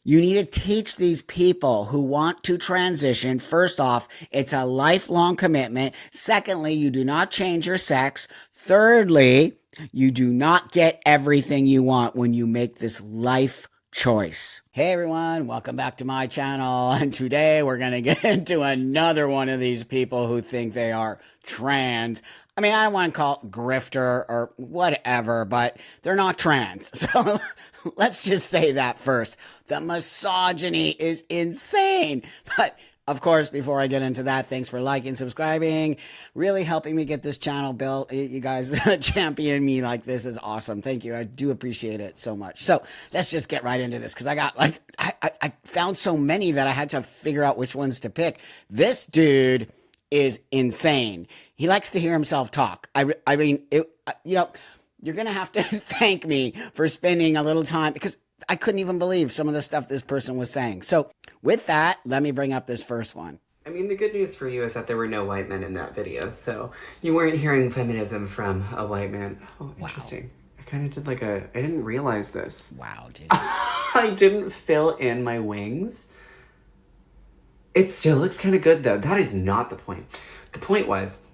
You need to teach these people who want to transition. First off, it's a lifelong commitment. Secondly, you do not change your sex. Thirdly, you do not get everything you want when you make this life choice. Hey everyone, welcome back to my channel. And today we're going to get into another one of these people who think they are trans. I mean, I don't want to call it grifter or whatever, but they're not trans. So let's just say that first. The misogyny is insane. But of course, before I get into that, thanks for liking, subscribing, really helping me get this channel built. You guys champion me like this is awesome. Thank you. I do appreciate it so much. So let's just get right into this because I got I found so many that I had to figure out which ones to pick. This dude is insane. He likes to hear himself talk. I mean, you're going to have to thank me for spending a little time because I couldn't even believe some of the stuff this person was saying. So with that, let me bring up this first one. I mean, the good news for you is that there were no white men in that video, so you weren't hearing feminism from a white man. Oh, interesting. Wow. I kind of did I didn't realize this. Wow, dude. I didn't fill in my wings. It still looks kind of good, though. That is not the point. The point was,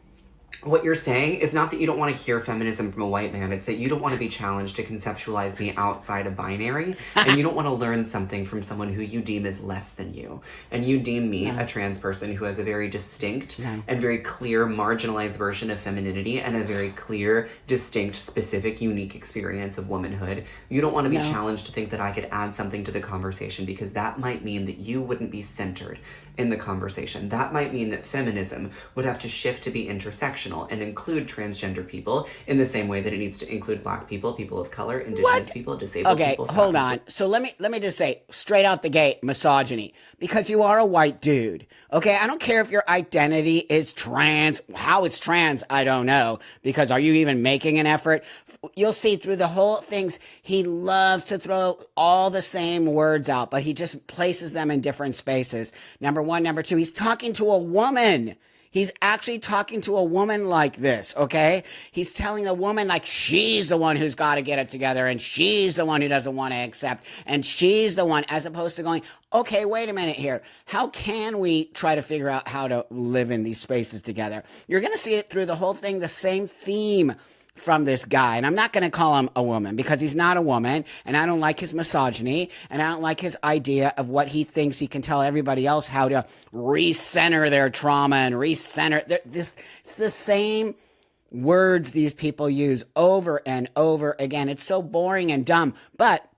what you're saying is not that you don't want to hear feminism from a white man. It's that you don't want to be challenged to conceptualize the outside of binary. And you don't want to learn something from someone who you deem is less than you. And you deem me a trans person who has a very distinct and very clear marginalized version of femininity and a very clear, distinct, specific, unique experience of womanhood. You don't want to be challenged to think that I could add something to the conversation because that might mean that you wouldn't be centered in the conversation. That might mean that feminism would have to shift to be intersectional and include transgender people in the same way that it needs to include Black people, people of color, indigenous people, disabled people. Okay, hold on. So let me just say straight out the gate, misogyny, because you are a white dude. Okay, I don't care if your identity is trans. How it's trans, I don't know, because are you even making an effort? You'll see through the whole things, he loves to throw all the same words out, but he just places them in different spaces. Number one. Number two, he's talking to a woman. He's actually talking to a woman like this, okay? He's telling the woman like she's the one who's got to get it together and she's the one who doesn't want to accept and she's the one, as opposed to going, okay, wait a minute here. How can we try to figure out how to live in these spaces together? You're going to see it through the whole thing, the same theme. from this guy, and I'm not going to call him a woman because he's not a woman, and I don't like his misogyny, and I don't like his idea of what he thinks he can tell everybody else how to recenter their trauma and recenter this. It's the same words these people use over and over again. It's so boring and dumb, but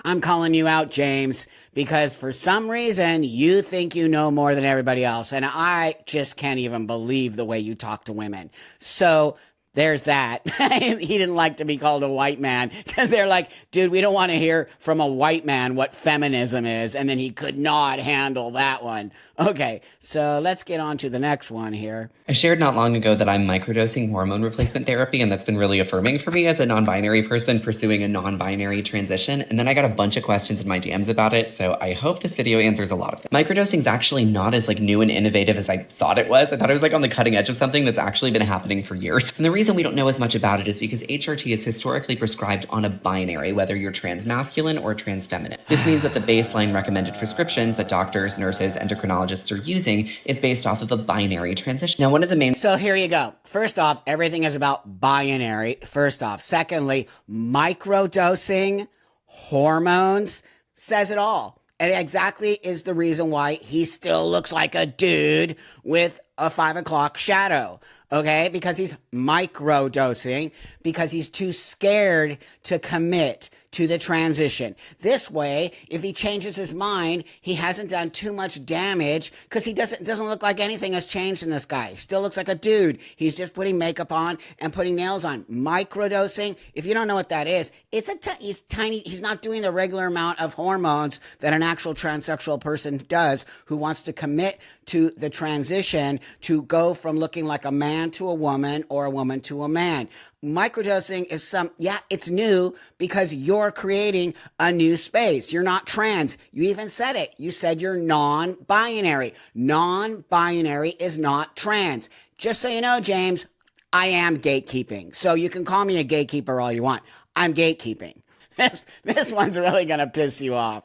I'm calling you out, James, because for some reason you think you know more than everybody else, and I just can't even believe the way you talk to women. So there's that. He didn't like to be called a white man because they're like, dude, we don't want to hear from a white man what feminism is. And then he could not handle that one. Okay, so let's get on to the next one here. I shared not long ago that I'm microdosing hormone replacement therapy, and that's been really affirming for me as a non-binary person pursuing a non-binary transition. And then I got a bunch of questions in my DMs about it, so I hope this video answers a lot of them. Microdosing is actually not as new and innovative as I thought it was. I thought it was on the cutting edge of something that's actually been happening for years. And the reason we don't know as much about it is because HRT is historically prescribed on a binary, whether you're transmasculine or transfeminine. This means that the baseline recommended prescriptions that doctors, nurses, endocrinologists are using is based off of a binary transition. Now, one of the main... So here you go. First off, everything is about binary, first off. Secondly, microdosing hormones says it all. And exactly is the reason why he still looks like a dude with a 5 o'clock shadow. Okay, because he's microdosing, because he's too scared to commit to the transition. This way, if he changes his mind, he hasn't done too much damage because he doesn't look like anything has changed in this guy. He still looks like a dude. He's just putting makeup on and putting nails on. Microdosing, if you don't know what that is, he's tiny. He's not doing the regular amount of hormones that an actual transsexual person does who wants to commit to the transition to go from looking like a man to a woman or a woman to a man. Microdosing is it's new because you're creating a new space. You're not trans. You even said it. You said you're non-binary. Non-binary is not trans. Just so you know, James, I am gatekeeping. So you can call me a gatekeeper all you want. I'm gatekeeping. This one's really going to piss you off.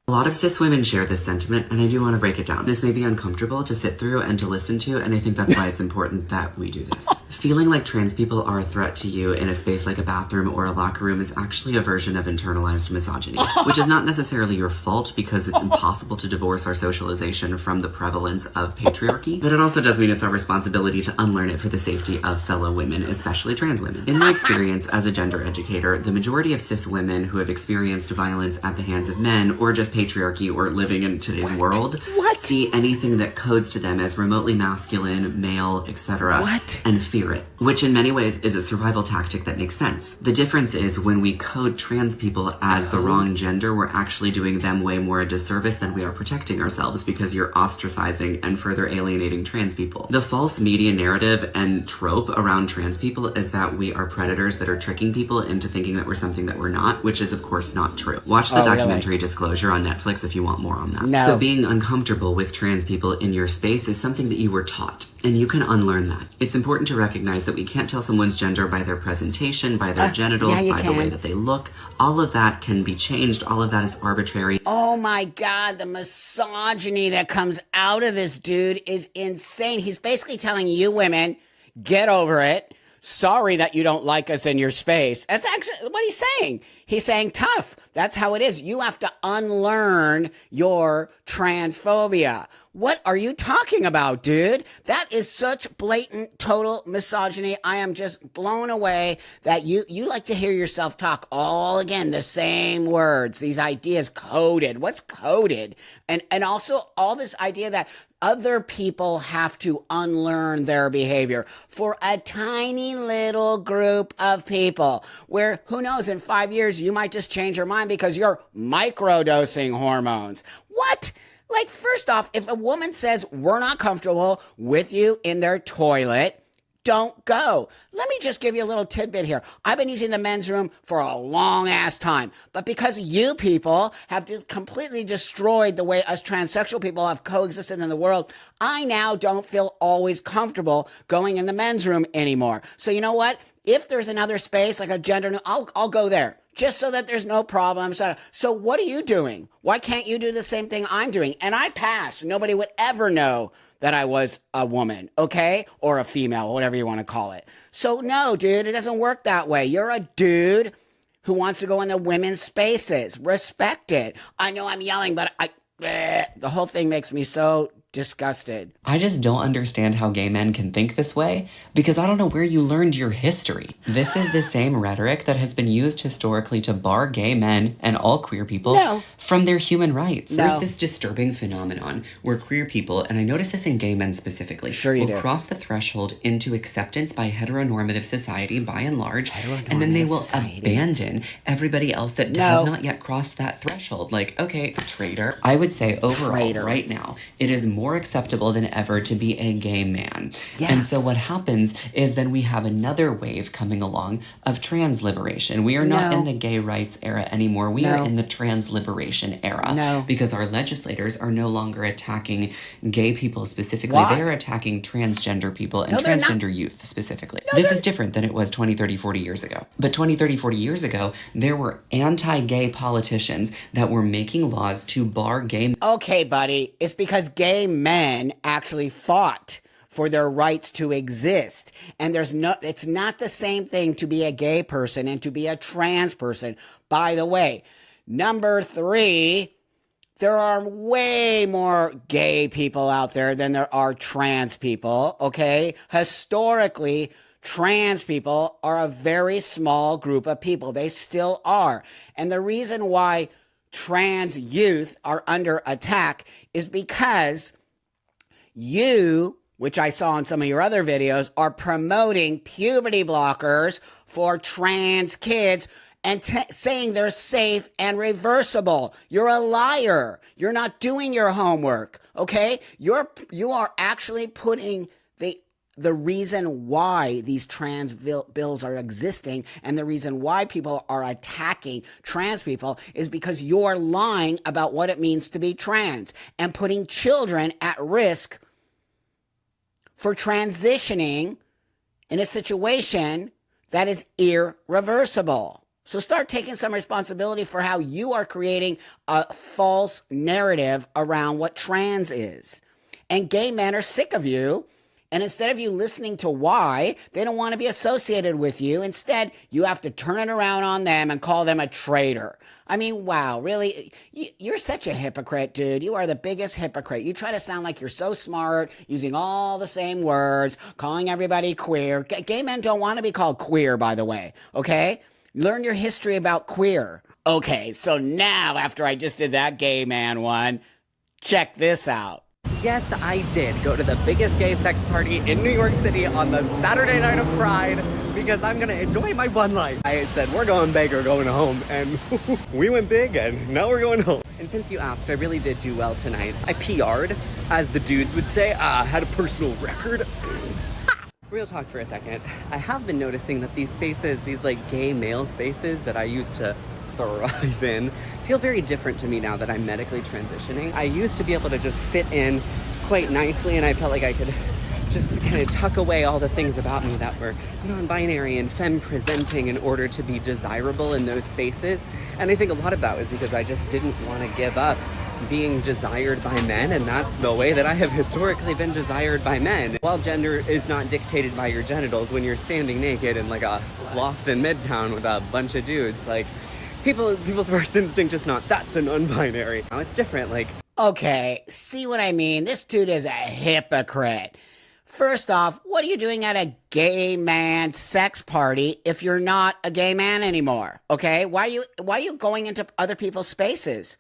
A lot of cis women share this sentiment, and I do want to break it down. This may be uncomfortable to sit through and to listen to, and I think that's why it's important that we do this. Feeling like trans people are a threat to you in a space like a bathroom or a locker room is actually a version of internalized misogyny, which is not necessarily your fault because it's impossible to divorce our socialization from the prevalence of patriarchy, but it also does mean it's our responsibility to unlearn it for the safety of fellow women, especially trans women. In my experience as a gender educator, the majority of cis women who have experienced violence at the hands of men or just patriarchy or living in today's world see anything that codes to them as remotely masculine, male, etc. and fear it, which in many ways is a survival tactic that makes sense. The difference is when we code trans people as the wrong gender, we're actually doing them way more a disservice than we are protecting ourselves because you're ostracizing and further alienating trans people. The false media narrative and trope around trans people is that we are predators that are tricking people into thinking that we're something that we're not, which is of course not true. Watch the documentary Disclosure on Netflix if you want more on that. No. So being uncomfortable with trans people in your space is something that you were taught, and you can unlearn that. It's important to recognize that we can't tell someone's gender by their presentation, by their genitals, by the way that they look. All of that can be changed. All of that is arbitrary. Oh my God, the misogyny that comes out of this dude is insane. He's basically telling you women, get over it. Sorry that you don't like us in your space. That's actually what he's saying. He's saying tough. That's how it is. You have to unlearn your transphobia. What are you talking about, dude? That is such blatant, total misogyny. I am just blown away that you like to hear yourself talk all again, the same words, these ideas coded. What's coded? And also all this idea that other people have to unlearn their behavior for a tiny little group of people where, who knows, in 5 years, you might just change your mind because you're microdosing hormones. What? Like, first off, if a woman says we're not comfortable with you in their toilet, don't go. Let me just give you a little tidbit here. I've been using the men's room for a long ass time, but because you people have completely destroyed the way us transsexual people have coexisted in the world, I now don't feel always comfortable going in the men's room anymore. So you know what? If there's another space like a gender, I'll go there. Just so that there's no problems. So what are you doing? Why can't you do the same thing I'm doing? And I pass. Nobody would ever know that I was a woman, okay? Or a female, whatever you want to call it. So no, dude, it doesn't work that way. You're a dude who wants to go into women's spaces. Respect it. I know I'm yelling, but the whole thing makes me so disgusted. I just don't understand how gay men can think this way, because I don't know where you learned your history. This is the same rhetoric that has been used historically to bar gay men and all queer people from their human rights. There's this disturbing phenomenon where queer people, and I notice this in gay men specifically, will cross the threshold into acceptance by heteronormative society by and large, and then they will abandon everybody else that has not yet crossed that threshold. Like, okay, traitor. I would say overall, right now, it is more acceptable than ever to be a gay man. And so what happens is then we have another wave coming along of trans liberation. We are not in the gay rights era anymore. We are in the trans liberation era. Because our legislators are no longer attacking gay people specifically. They're attacking transgender people and transgender youth specifically. This is different than it was 20, 30, 40 years ago. But 20, 30, 40 years ago, there were anti-gay politicians that were making laws to bar gay. Okay, buddy. It's because gay men actually fought for their rights to exist. And it's not the same thing to be a gay person and to be a trans person. By the way, number 3, there are way more gay people out there than there are trans people, okay? Historically, trans people are a very small group of people. They still are. And the reason why trans youth are under attack is because you, which I saw in some of your other videos, are promoting puberty blockers for trans kids and saying they're safe and reversible. You're a liar. You're not doing your homework, okay? You are actually putting the reason why these trans bills are existing and the reason why people are attacking trans people is because you're lying about what it means to be trans and putting children at risk for transitioning in a situation that is irreversible. So start taking some responsibility for how you are creating a false narrative around what trans is. And gay men are sick of you. And instead of you listening to why, they don't want to be associated with you. Instead, you have to turn it around on them and call them a traitor. I mean, wow, really? You're such a hypocrite, dude. You are the biggest hypocrite. You try to sound like you're so smart, using all the same words, calling everybody queer. Gay men don't want to be called queer, by the way, okay? Learn your history about queer. Okay, so now, after I just did that gay man one, check this out. Yes, I did go to the biggest gay sex party in New York City on the Saturday night of Pride because I'm gonna enjoy my bun life. I said, we're going big or going home, and we went big and now we're going home. And since you asked, I really did do well tonight. I PR'd, as the dudes would say, had a personal record. Real talk for a second. I have been noticing that these spaces, these like gay male spaces that I used to thrive in, feel very different to me now that I'm medically transitioning. I used to be able to just fit in quite nicely, and I felt like I could just kind of tuck away all the things about me that were non-binary and femme-presenting in order to be desirable in those spaces. And I think a lot of that was because I just didn't want to give up being desired by men, and that's the way that I have historically been desired by men. While gender is not dictated by your genitals, when you're standing naked in like a loft in Midtown with a bunch of dudes, like people's first instinct is not, that's a non-binary. Now it's different, like. Okay, see what I mean? This dude is a hypocrite. First off, what are you doing at a gay man sex party if you're not a gay man anymore? Okay, why are you going into other people's spaces?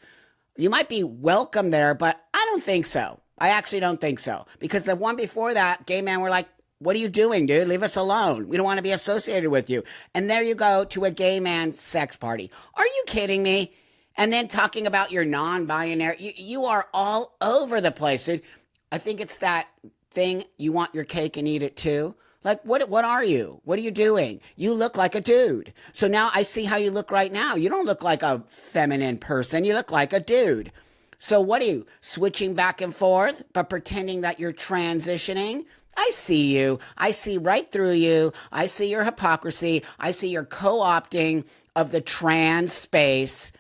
You might be welcome there, but I don't think so. I actually don't think so. Because the one before that, gay men were like, what are you doing, dude? Leave us alone. We don't want to be associated with you. And there you go to a gay man sex party. Are you kidding me? And then talking about your non-binary. You are all over the place, dude. I think it's that thing, you want your cake and eat it too. Like, what are you? What are you doing? You look like a dude. So now I see how you look right now. You don't look like a feminine person. You look like a dude. So what are you, switching back and forth, but pretending that you're transitioning? I see you. I see right through you. I see your hypocrisy. I see your co-opting of the trans space.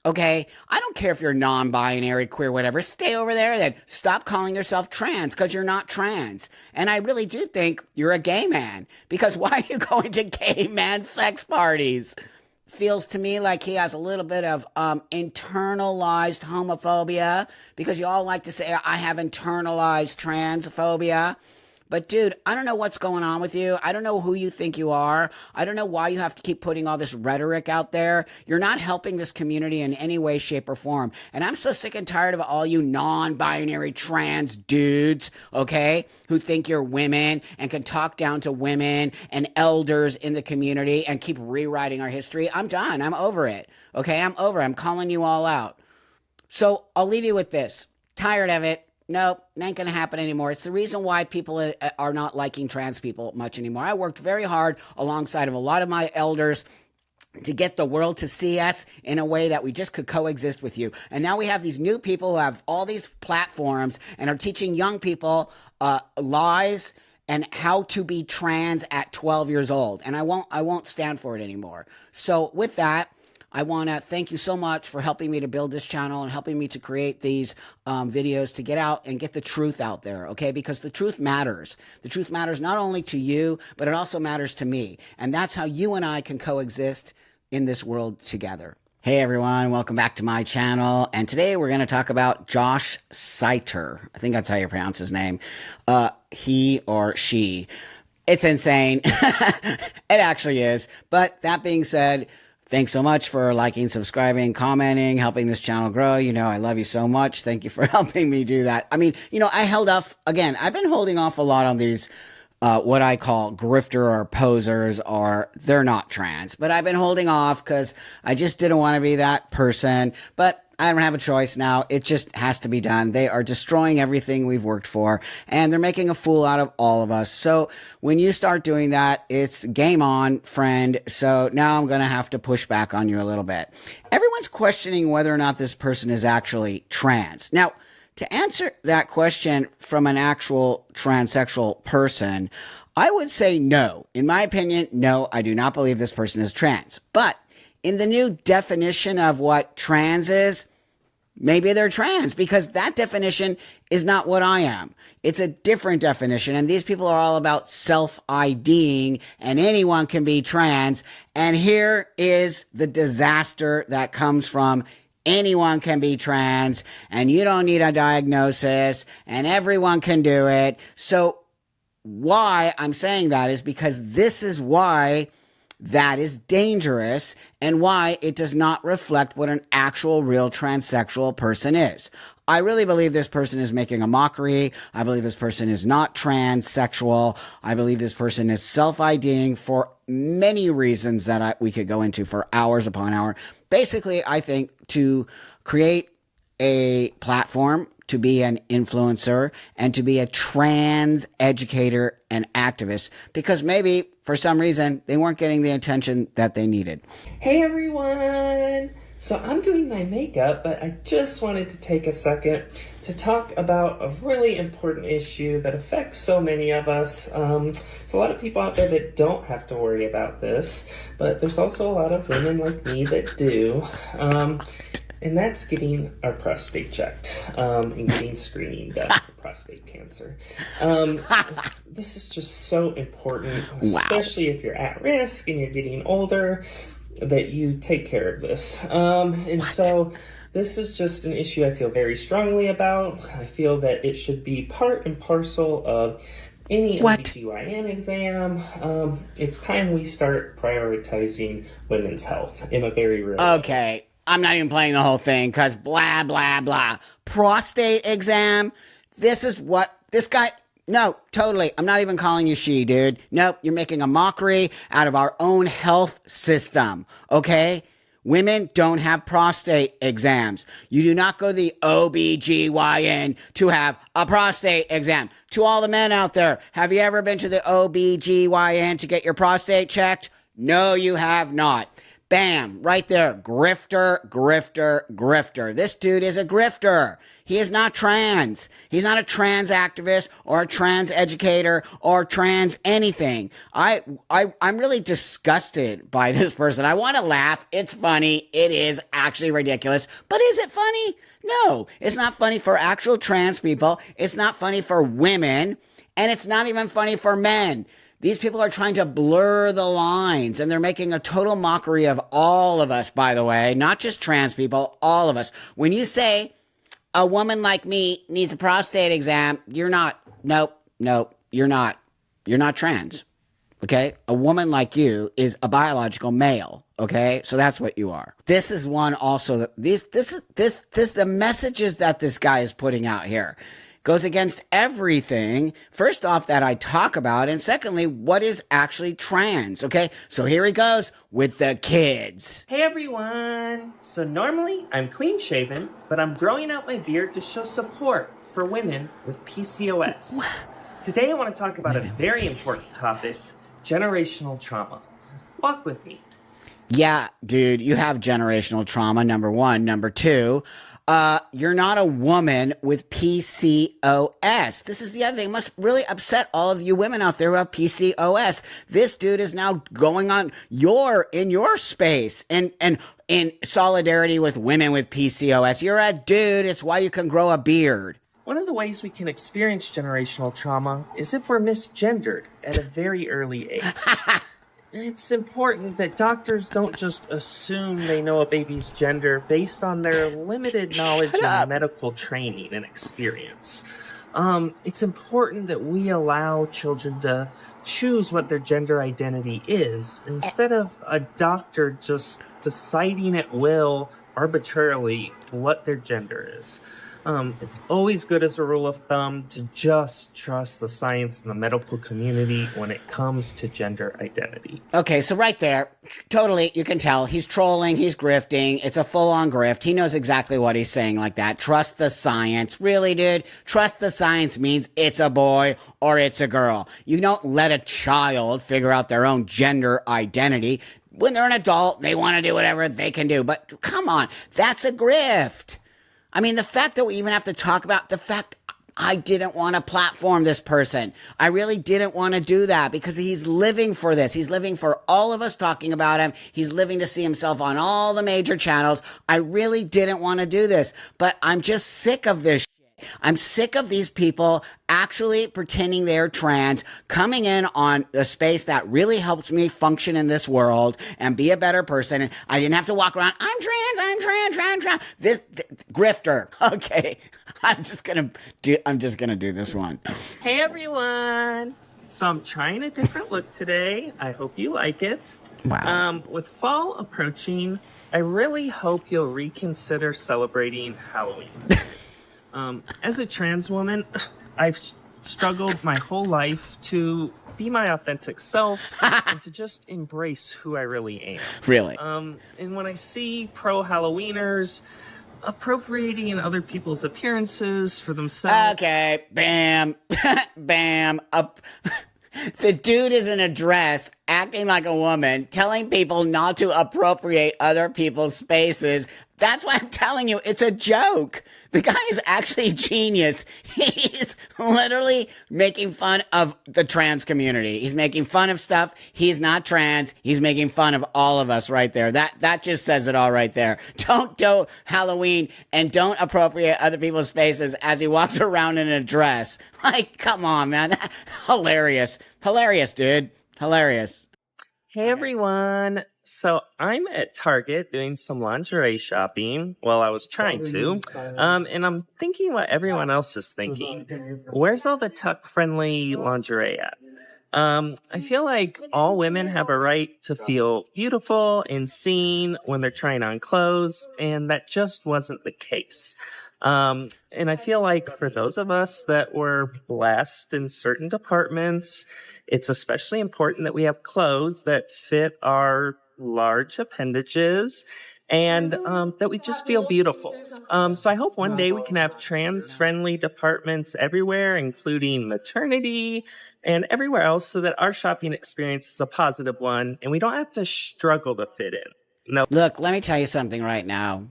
Okay? I don't care if you're non-binary, queer, whatever. Stay over there then. Stop calling yourself trans because you're not trans. And I really do think you're a gay man, because why are you going to gay man sex parties? Feels to me like he has a little bit of internalized homophobia, because you all like to say, I have internalized transphobia. But dude, I don't know what's going on with you. I don't know who you think you are. I don't know why you have to keep putting all this rhetoric out there. You're not helping this community in any way, shape, or form. And I'm so sick and tired of all you non-binary trans dudes, okay, who think you're women and can talk down to women and elders in the community and keep rewriting our history. I'm done. I'm over it. Okay, I'm over it. I'm calling you all out. So I'll leave you with this. Tired of it. Nope, ain't gonna happen anymore. It's the reason why people are not liking trans people much anymore. I worked very hard alongside of a lot of my elders to get the world to see us in a way that we just could coexist with you. And now we have these new people who have all these platforms and are teaching young people lies and how to be trans at 12 years old. And I won't stand for it anymore. So with that, I want to thank you so much for helping me to build this channel and helping me to create these videos to get out and get the truth out there, okay? Because the truth matters. The truth matters not only to you, but it also matters to me. And that's how you and I can coexist in this world together. Hey everyone, welcome back to my channel. And today we're going to talk about Josh Seiter. I think that's how you pronounce his name. He or she. It's insane. It actually is. But that being said, thanks so much for liking, subscribing, commenting, helping this channel grow. You know, I love you so much. Thank you for helping me do that. I mean, you know, I held off, again, I've been holding off a lot on these, what I call grifter or posers, or they're not trans, but I've been holding off because I just didn't want to be that person. But I don't have a choice now. It just has to be done. They are destroying everything we've worked for, and they're making a fool out of all of us. So when you start doing that, it's game on, friend. So now I'm going to have to push back on you a little bit. Everyone's questioning whether or not this person is actually trans. Now, to answer that question from an actual transsexual person, I would say no. In my opinion, no, I do not believe this person is trans. But in the new definition of what trans is, maybe they're trans, because that definition is not what I am. It's a different definition, and these people are all about self-IDing, and anyone can be trans. And here is the disaster that comes from anyone can be trans, and you don't need a diagnosis, and everyone can do it. So why I'm saying that is because this is why that is dangerous, and why it does not reflect what an actual real transsexual person is. I really believe this person is making a mockery. I believe this person is not transsexual. I believe this person is self-IDing for many reasons that we could go into for hours upon hour. Basically, I think to create a platform, to be an influencer, and to be a trans educator and activist, because maybe for some reason they weren't getting the attention that they needed. Hey everyone! So I'm doing my makeup, but I just wanted to take a second to talk about a really important issue that affects so many of us. There's a lot of people out there that don't have to worry about this, but there's also a lot of women like me that do. And that's getting our prostate checked and getting screening done for prostate cancer. This is just so important, especially if you're at risk and you're getting older, that you take care of this. And so this is just an issue I feel very strongly about. I feel that it should be part and parcel of any OBGYN exam. It's time we start prioritizing women's health in a very real way. Okay. I'm not even playing the whole thing because blah, blah, blah. Prostate exam. This is what this guy. No, totally. I'm not even calling you she, dude. Nope. You're making a mockery out of our own health system. Okay? Women don't have prostate exams. You do not go to the OBGYN to have a prostate exam. To all the men out there, have you ever been to the OBGYN to get your prostate checked? No, you have not. Bam, right there. Grifter, grifter, grifter. This dude is a grifter. He is not trans. He's not a trans activist or a trans educator or trans anything. I'm really disgusted by this person. I want to laugh. It's funny. It is actually ridiculous. But is it funny? No, it's not funny for actual trans people. It's not funny for women. And it's not even funny for men. These people are trying to blur the lines, and they're making a total mockery of all of us, by the way, not just trans people, all of us. When you say a woman like me needs a prostate exam, you're not. Nope, you're not. You're not trans. Okay? A woman like you is a biological male. Okay? So that's what you are. This is one also that the messages that this guy is putting out here goes against everything, first off, that I talk about, and secondly, what is actually trans, okay? So here he goes with the kids. Hey everyone! So normally I'm clean shaven, but I'm growing out my beard to show support for women with PCOS. Today I want to talk about a very important topic, generational trauma. Walk with me. Yeah, dude, you have generational trauma, number one. Number two, you're not a woman with PCOS. This is the other thing. It must really upset all of you women out there who have PCOS. This dude is now going on in your space and in solidarity with women with PCOS. You're a dude. It's why you can grow a beard. One of the ways we can experience generational trauma is if we're misgendered at a very early age. It's important that doctors don't just assume they know a baby's gender based on their limited knowledge and medical training and experience. It's important that we allow children to choose what their gender identity is, instead of a doctor just deciding at will, arbitrarily, what their gender is. It's always good as a rule of thumb to just trust the science and the medical community when it comes to gender identity. Okay, so right there, totally, you can tell he's trolling, he's grifting. It's a full-on grift. He knows exactly what he's saying like that. Trust the science. Really, dude? Trust the science means it's a boy or it's a girl. You don't let a child figure out their own gender identity. When they're an adult, they want to do whatever they can do. But come on, that's a grift. I mean, the fact that we even have to talk about the fact I didn't want to platform this person. I really didn't want to do that because he's living for this. He's living for all of us talking about him. He's living to see himself on all the major channels. I really didn't want to do this, but I'm just sick of this shit. I'm sick of these people actually pretending they're trans, coming in on a space that really helps me function in this world and be a better person. And I didn't have to walk around, I'm trans. This grifter. Okay. I'm just gonna do this one. Hey everyone! So I'm trying a different look today. I hope you like it. Wow. With fall approaching, I really hope you'll reconsider celebrating Halloween. As a trans woman, I've struggled my whole life to be my authentic self and to just embrace who I really am. Really? And when I see pro-Halloweeners appropriating other people's appearances for themselves... Okay, bam, bam, up... The dude is in a dress, acting like a woman, telling people not to appropriate other people's spaces. That's why I'm telling you, it's a joke. The guy is actually genius. He's literally making fun of the trans community. He's making fun of stuff. He's not trans. He's making fun of all of us right there. That just says it all right there. Don't do Halloween and don't appropriate other people's spaces as he walks around in a dress. Like, come on, man. Hilarious. Hilarious, dude. Hilarious. Hey, everyone. So I'm at Target doing some lingerie shopping. Well, I was trying to. And I'm thinking what everyone else is thinking. Where's all the tuck-friendly lingerie at? I feel like all women have a right to feel beautiful and seen when they're trying on clothes, and that just wasn't the case. And I feel like for those of us that were blessed in certain departments, it's especially important that we have clothes that fit our large appendages and that we just feel beautiful. So I hope one day we can have trans-friendly departments everywhere, including maternity and everywhere else, so that our shopping experience is a positive one and we don't have to struggle to fit in. No. Look, let me tell you something right now.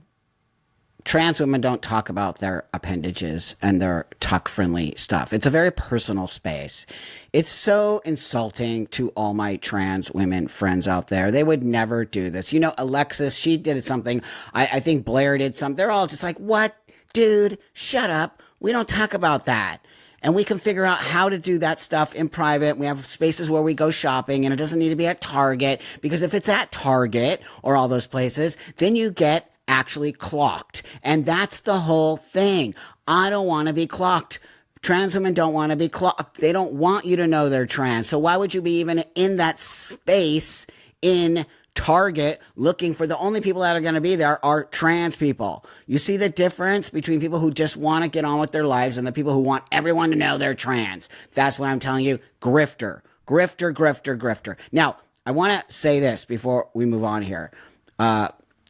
Trans women don't talk about their appendages and their tuck-friendly stuff. It's a very personal space. It's so insulting to all my trans women friends out there. They would never do this. You know, Alexis, she did something. I think Blair did something. They're all just like, what? Dude, shut up. We don't talk about that. And we can figure out how to do that stuff in private. We have spaces where we go shopping, and it doesn't need to be at Target, because if it's at Target or all those places, then you get actually clocked. And that's the whole thing. I don't want to be clocked. Trans women don't want to be clocked. They don't want you to know they're trans. So why would you be even in that space in Target looking for the only people that are going to be there are trans people? You see the difference between people who just want to get on with their lives and the people who want everyone to know they're trans. That's what I'm telling you. Grifter, grifter, grifter, grifter. Now, I want to say this before we move on here.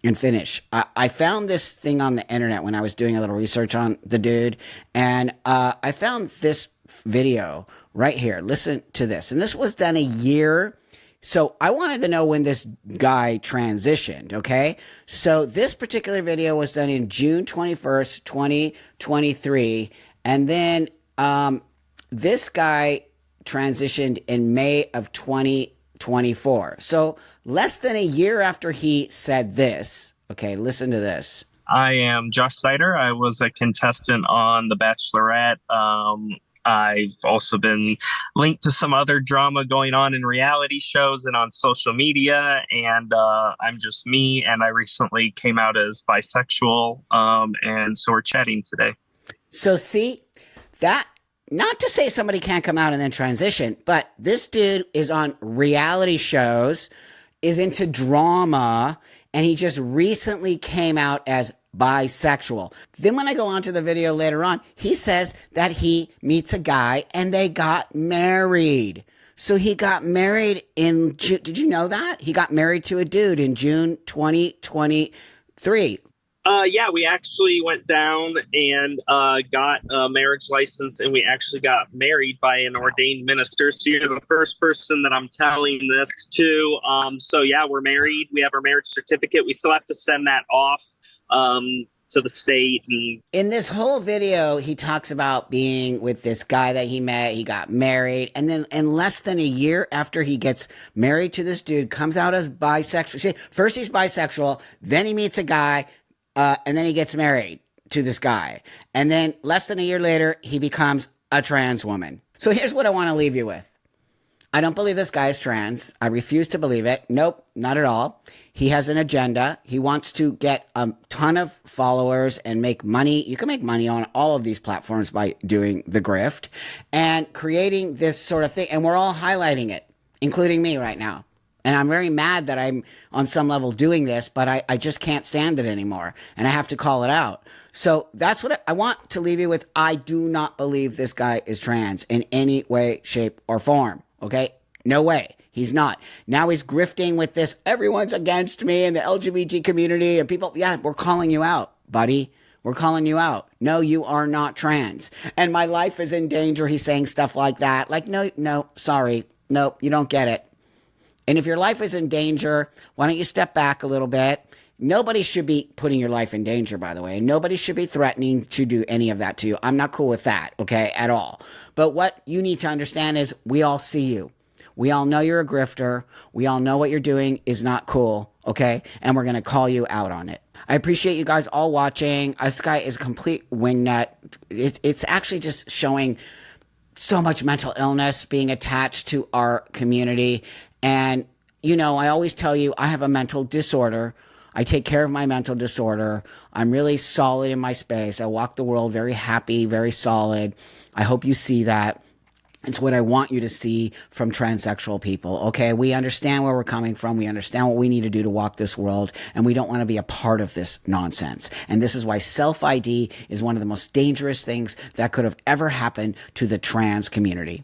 And finish. I found this thing on the internet when I was doing a little research on the dude, and I found this video right here. Listen to this. And this was done a year. So I wanted to know when this guy transitioned, okay? So this particular video was done in June 21st, 2023. And then this guy transitioned in May of 2024. So less than a year after he said this, okay, listen to this. I am Josh Sider. I was a contestant on The Bachelorette. I've also been linked to some other drama going on in reality shows and on social media. And I'm just me. And I recently came out as bisexual. And so we're chatting today. So see, that, not to say somebody can't come out and then transition, but this dude is on reality shows, is into drama, and he just recently came out as bisexual. Then when I go on to the video later on, he says that he meets a guy and they got married. So he got married in June. Did you know that? He got married to a dude in June 2023. Yeah, we actually went down and got a marriage license, and we actually got married by an ordained minister. So you're the first person that I'm telling this to. So yeah, we're married. We have our marriage certificate. We still have to send that off to the state. And in this whole video, he talks about being with this guy that he met. He got married, and then in less than a year after he gets married to this dude, comes out as bisexual. See, first he's bisexual, then he meets a guy. And then he gets married to this guy. And then less than a year later, he becomes a trans woman. So here's what I want to leave you with. I don't believe this guy is trans. I refuse to believe it. Nope, not at all. He has an agenda. He wants to get a ton of followers and make money. You can make money on all of these platforms by doing the grift and creating this sort of thing. And we're all highlighting it, including me right now. And I'm very mad that I'm on some level doing this, but I just can't stand it anymore. And I have to call it out. So that's what I want to leave you with. I do not believe this guy is trans in any way, shape, or form. Okay? No way. He's not. Now he's grifting with this. Everyone's against me and the LGBT community and people. Yeah, we're calling you out, buddy. We're calling you out. No, you are not trans. And my life is in danger. He's saying stuff like that. Like, no, sorry. No, you don't get it. And if your life is in danger, why don't you step back a little bit? Nobody should be putting your life in danger, by the way. Nobody should be threatening to do any of that to you. I'm not cool with that, okay, at all. But what you need to understand is we all see you. We all know you're a grifter. We all know what you're doing is not cool, okay? And we're going to call you out on it. I appreciate you guys all watching. This guy is a complete wingnut. It's actually just showing so much mental illness being attached to our community. And, you know, I always tell you I have a mental disorder. I take care of my mental disorder. I'm really solid in my space. I walk the world very happy, very solid. I hope you see that. It's what I want you to see from transsexual people, okay? We understand where we're coming from. We understand what we need to do to walk this world, and we don't want to be a part of this nonsense. And this is why self-ID is one of the most dangerous things that could have ever happened to the trans community.